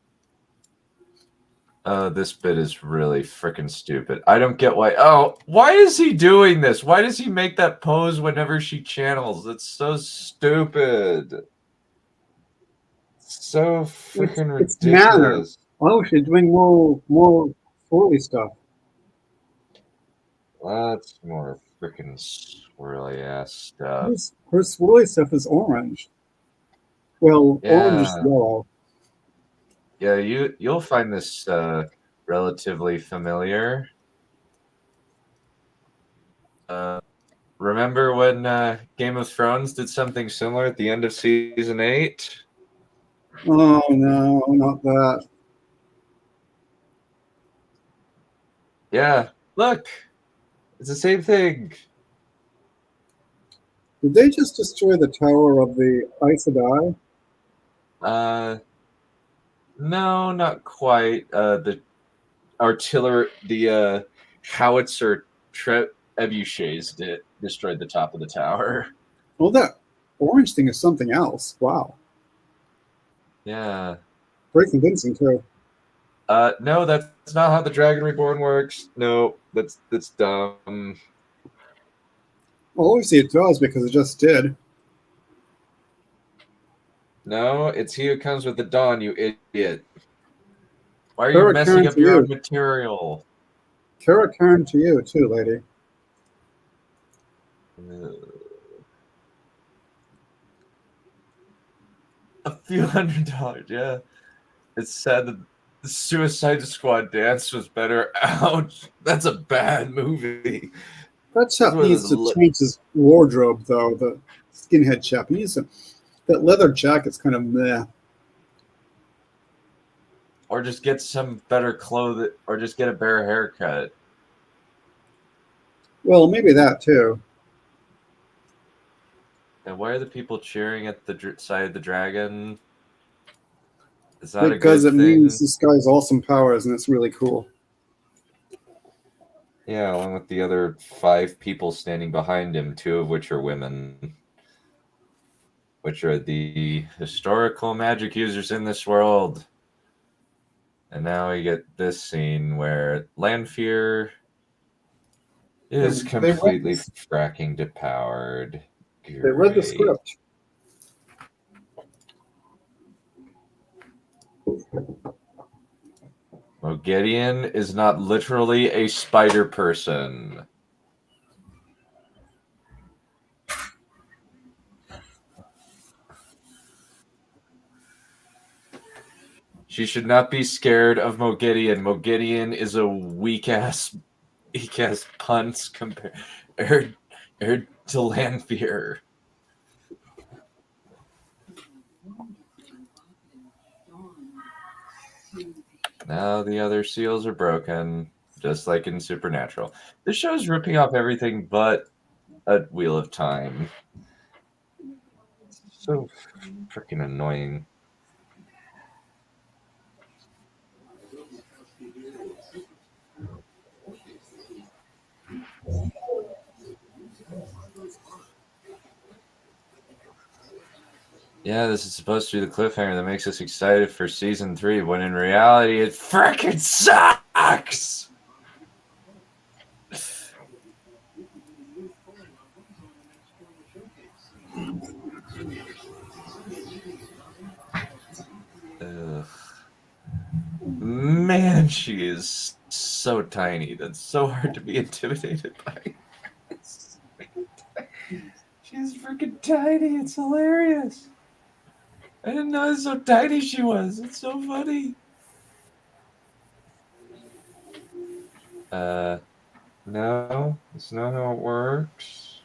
This bit is really freaking stupid. I don't get why. Oh, why is he doing this? Why does he make that pose whenever she channels? It's so stupid. So freaking ridiculous. Manner. Oh, she's doing more swirly stuff. That's more freaking swirly ass stuff. Her swirly stuff is orange. Well, orange is yellow. Yeah, you'll find this relatively familiar. Remember when Game of Thrones did something similar at the end of season 8? Oh no, not that. Yeah, look, it's the same thing. Did they just destroy the tower of the Aes Sedai? No, not quite. The artillery, the howitzer trebuchets destroyed the top of the tower. Well, that orange thing is something else. Wow. Yeah. Very convincing too. No, that's not how the Dragon Reborn works. No, that's dumb. Well, obviously it does because it just did. No, it's he who comes with the dawn, you idiot. Why are you messing up your own material? Kara Karen to you too, lady. A few $100, yeah. It's sad that the Suicide Squad dance was better. Ouch. That's a bad movie. That chap needs to change his wardrobe, though. The skinhead chap. He needs to. That leather jacket's kind of meh. Or just get some better clothes, or just get a better haircut. Well, maybe that too. And why are the people cheering at the side of the dragon? Is that because a good it thing? means this guy's awesome powers, and it's really cool. Yeah, along with the other 5 people standing behind him, 2 of which are women, which are the historical magic users in this world. And now we get this scene where Lanfear is completely fracking depowered. They read the Great. script. Mogideon is not literally a spider person. She should not be scared of Mogideon. Mogideon is a weak-ass punts compared to Lanfear. Now the other seals are broken, just like in Supernatural. This show's ripping off everything but a Wheel of Time. So freaking annoying. Yeah, this is supposed to be the cliffhanger that makes us excited for season 3, when in reality it freaking sucks! Ugh. Man, she is so tiny. That's so hard to be intimidated by. She's freaking tiny. It's hilarious. I didn't know how tiny she was. It's so funny. No, that's not how it works.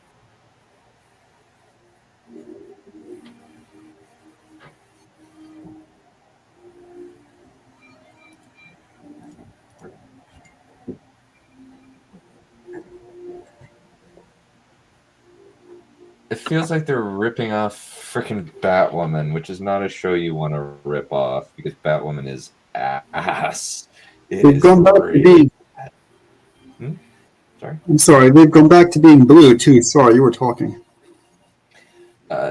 It feels like they're ripping off freaking Batwoman, which is not a show you want to rip off because Batwoman is ass. They've gone back to being. Sorry? I'm sorry, they've gone back to being blue too. Sorry, you were talking.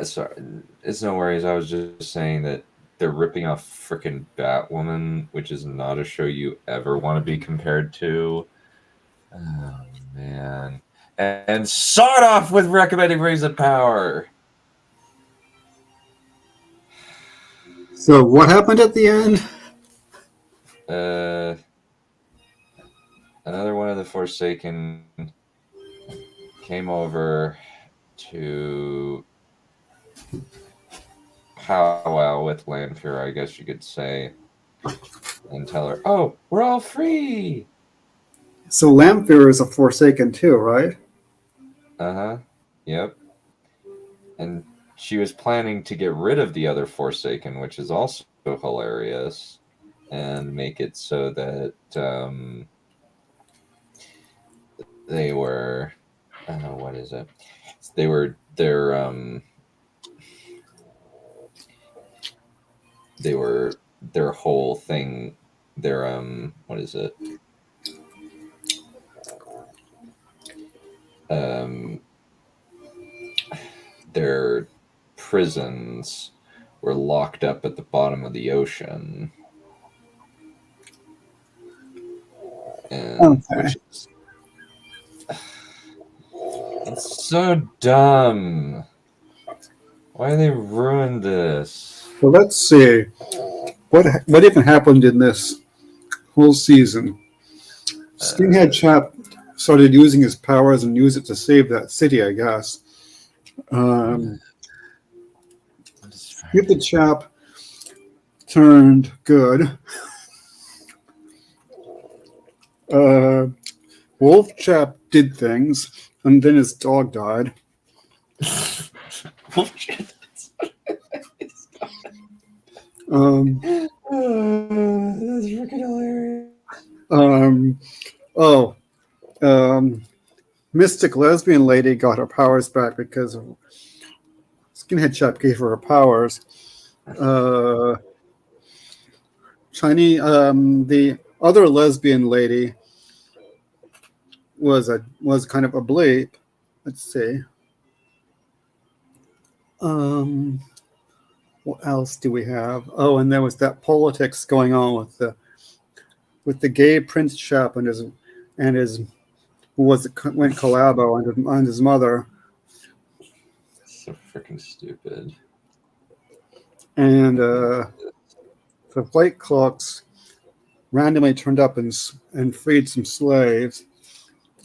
Sorry, it's no worries. I was just saying that they're ripping off freaking Batwoman, which is not a show you ever want to be compared to. Oh, man. And start off with recommending Rings of Power. So what happened at the end? Another one of the Forsaken came over to powwow with Lanfear, I guess you could say, and tell her, "Oh, we're all free." So Lanfear is a Forsaken too, right? Uh-huh. Yep. And she was planning to get rid of the other Forsaken, which is also hilarious, and make it so that they were what is it? They were their whole thing, their what is it? Their prisons were locked up at the bottom of the ocean. And which is it's so dumb. Why they ruined this? Well, let's see. What even happened in this whole season? Skinhead Chap started using his powers and used it to save that city, I guess. Stupid Chap turned good. Wolf Chap did things, and then his dog died. Wolf Chap. That's freaking hilarious. Mystic Lesbian Lady got her powers back because Skinhead Chap gave her powers. Chinese, the other lesbian lady was kind of a bleep. Let's see. What else do we have? Oh, and there was that politics going on with with the gay Prince Shep and his who went collabo and his mother. So freaking stupid. And the White Cloaks randomly turned up and freed some slaves.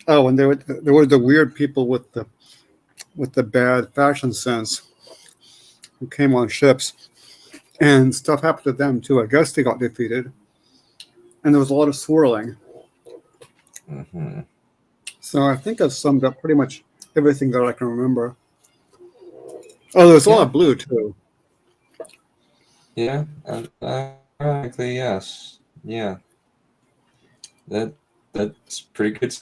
Oh, and there were the weird people with the bad fashion sense who came on ships, and stuff happened to them too. I guess they got defeated, and there was a lot of swirling. Mm-hmm. So I think I've summed up pretty much everything that I can remember. Oh, there's a lot of blue too. Yeah, ironically, yes. Yeah. That's pretty good.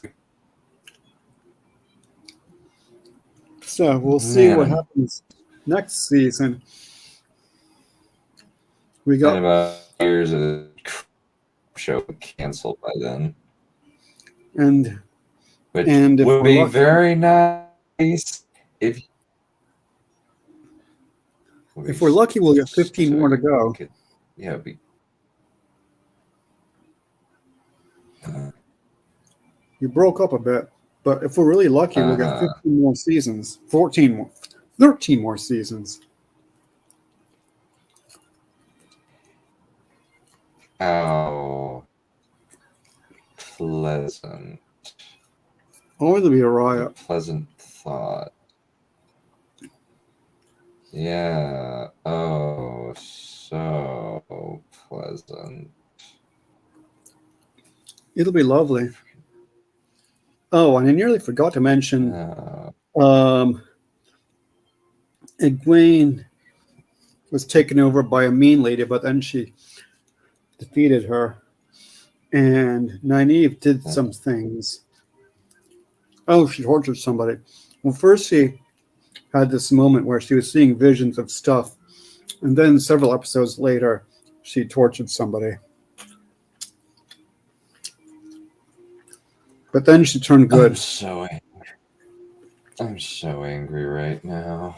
So we'll see what Man. happens next season. We Kind got of years of the show canceled by then. and Which And if would we're be lucky- very nice if we're lucky, we'll get 15 more to go. Yeah, it'd be. You broke up a bit, but if we're really lucky, we'll get 15 more seasons, 14 more, 13 more seasons. How pleasant. Oh, it'll be a riot. Pleasant thought. Yeah. Oh, so pleasant. It'll be lovely. Oh, and I nearly forgot to mention Egwene was taken over by a mean lady, but then she defeated her. And Nynaeve did some things. Oh, she tortured somebody. Well, first she had this moment where she was seeing visions of stuff. And then several episodes later, she tortured somebody. But then she turned good. I'm so angry right now.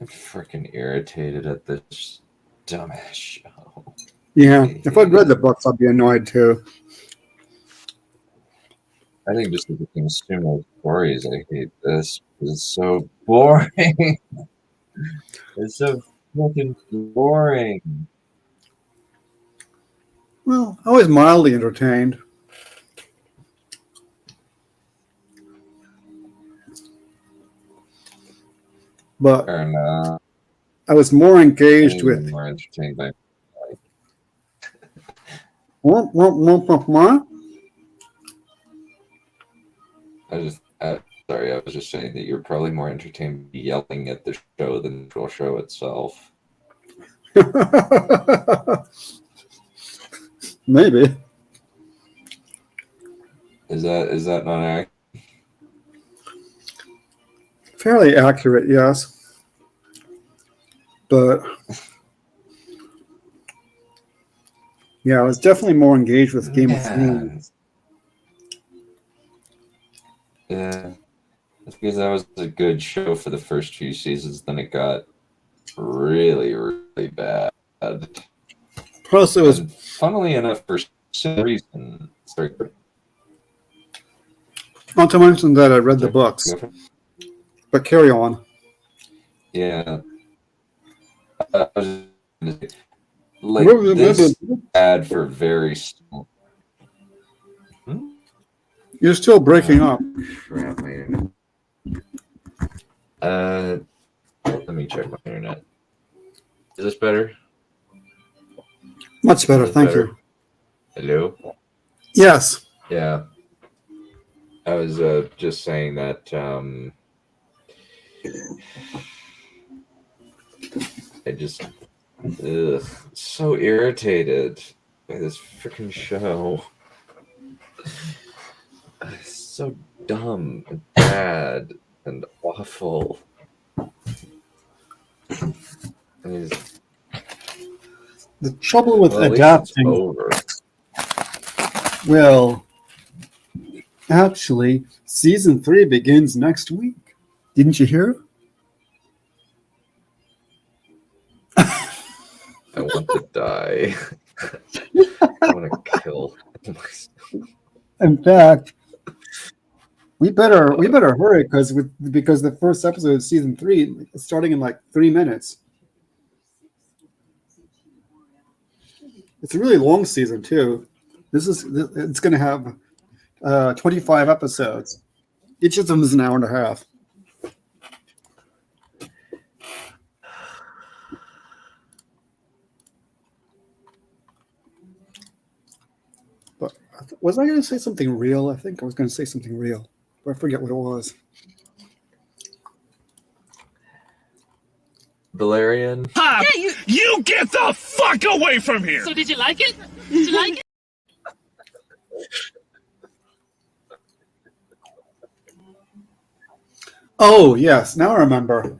I'm freaking irritated at this dumbass show. Yeah, if I'd read the books, I'd be annoyed too. I think just the consumer stories, I hate this. It's so boring. It's so fucking boring. Well, I was mildly entertained. But I was more engaged with. More entertained by. Sorry, I was just saying that you're probably more entertained yelling at the show than the actual show itself. Maybe. Is that not accurate? Fairly accurate, yes. But yeah, I was definitely more engaged with Game of Thrones. Yeah. That's because that was a good show for the first few seasons, then it got really, really bad. Plus, it was. And funnily enough, for some reason. Sorry. Not to mention that I read the books. But carry on. Yeah. I was like, this is bad for very small. You're still breaking up. Crap, my internet. Let me check my internet. Is this better? Much better, thank you. Hello? Yes. Yeah. I was just saying that I just so irritated by this freaking show. It's so dumb and bad and awful. The trouble with at least adapting. it's over. Well, actually, season 3 begins next week. Didn't you hear? I want to die. I want to kill myself. In fact, we better hurry because the first episode of season 3 is starting in like 3 minutes. It's a really long season too. It's going to have 25 episodes. Each of them is an hour and a half. But was I going to say something real? I think I was going to say something real, but I forget what it was. Balerion. Yeah, you get the fuck away from here! So did you like it? Did you like it? Oh, yes. Now I remember.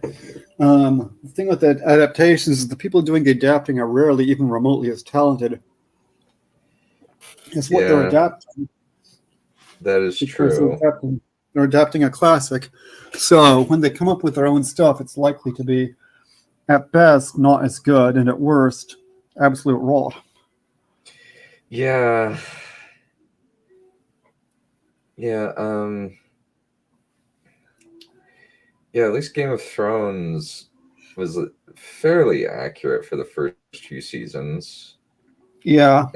The thing with the adaptations is the people doing the adapting are rarely even remotely as talented as what they're adapting. That is Because true. they're adapting a classic. So when they come up with their own stuff, it's likely to be, at best, not as good, and at worst, absolute rot. Yeah. Yeah, at least Game of Thrones was fairly accurate for the first few seasons. Yeah.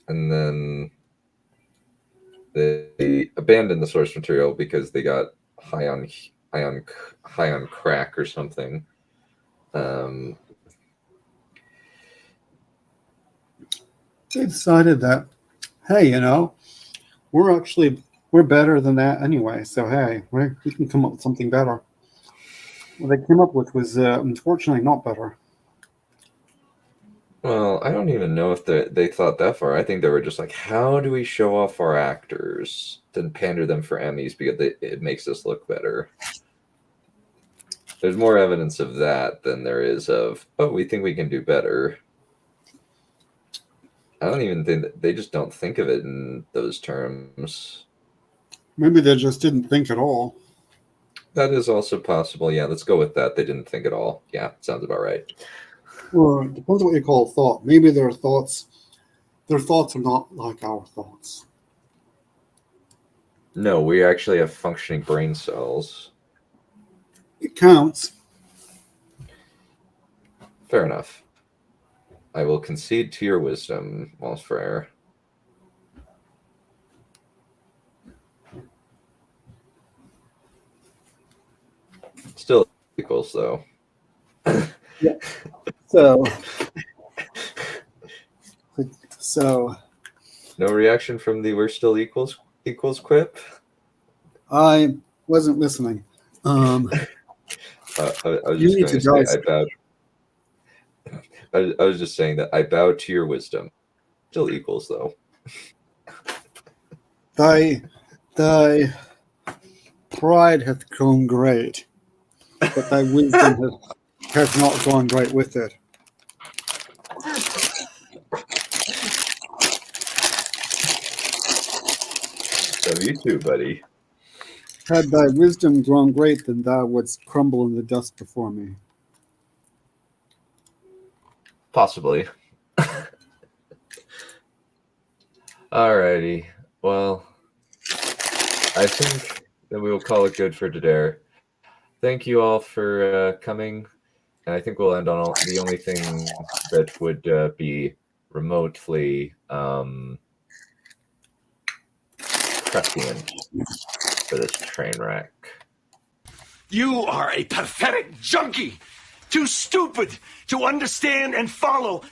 And then they abandoned the source material because they got high on crack or something. They decided that, hey, we're better than that anyway. So hey, we can come up with something better. What they came up with was unfortunately not better. Well, I don't even know if they thought that far. I think they were just like, how do we show off our actors to pander them for Emmys because it makes us look better. There's more evidence of that than there is of, oh, we think we can do better. I don't even think they just don't think of it in those terms. Maybe they just didn't think at all. That is also possible. Yeah, let's go with that. They didn't think at all. Yeah, sounds about right. Well, it depends on what you call thought. Maybe their thoughts are not like our thoughts. No, we actually have functioning brain cells. It counts. Fair enough. I will concede to your wisdom, Walls Frere. Still equals, though. Yeah. So. No reaction from the "we're still equals" quip. I wasn't listening. I was just going to say I bowed. I was just saying that I bow to your wisdom. Still equals, though. Thy pride hath grown great, but thy wisdom has not gone great with it. So you too, buddy. Had thy wisdom grown great, then thou wouldst crumble in the dust before me. Possibly. Alrighty. Well, I think that we will call it good for today. Thank you all for coming. And I think we'll end on the only thing that would be remotely prescient for this train wreck. You are a pathetic junkie! Too stupid to understand and follow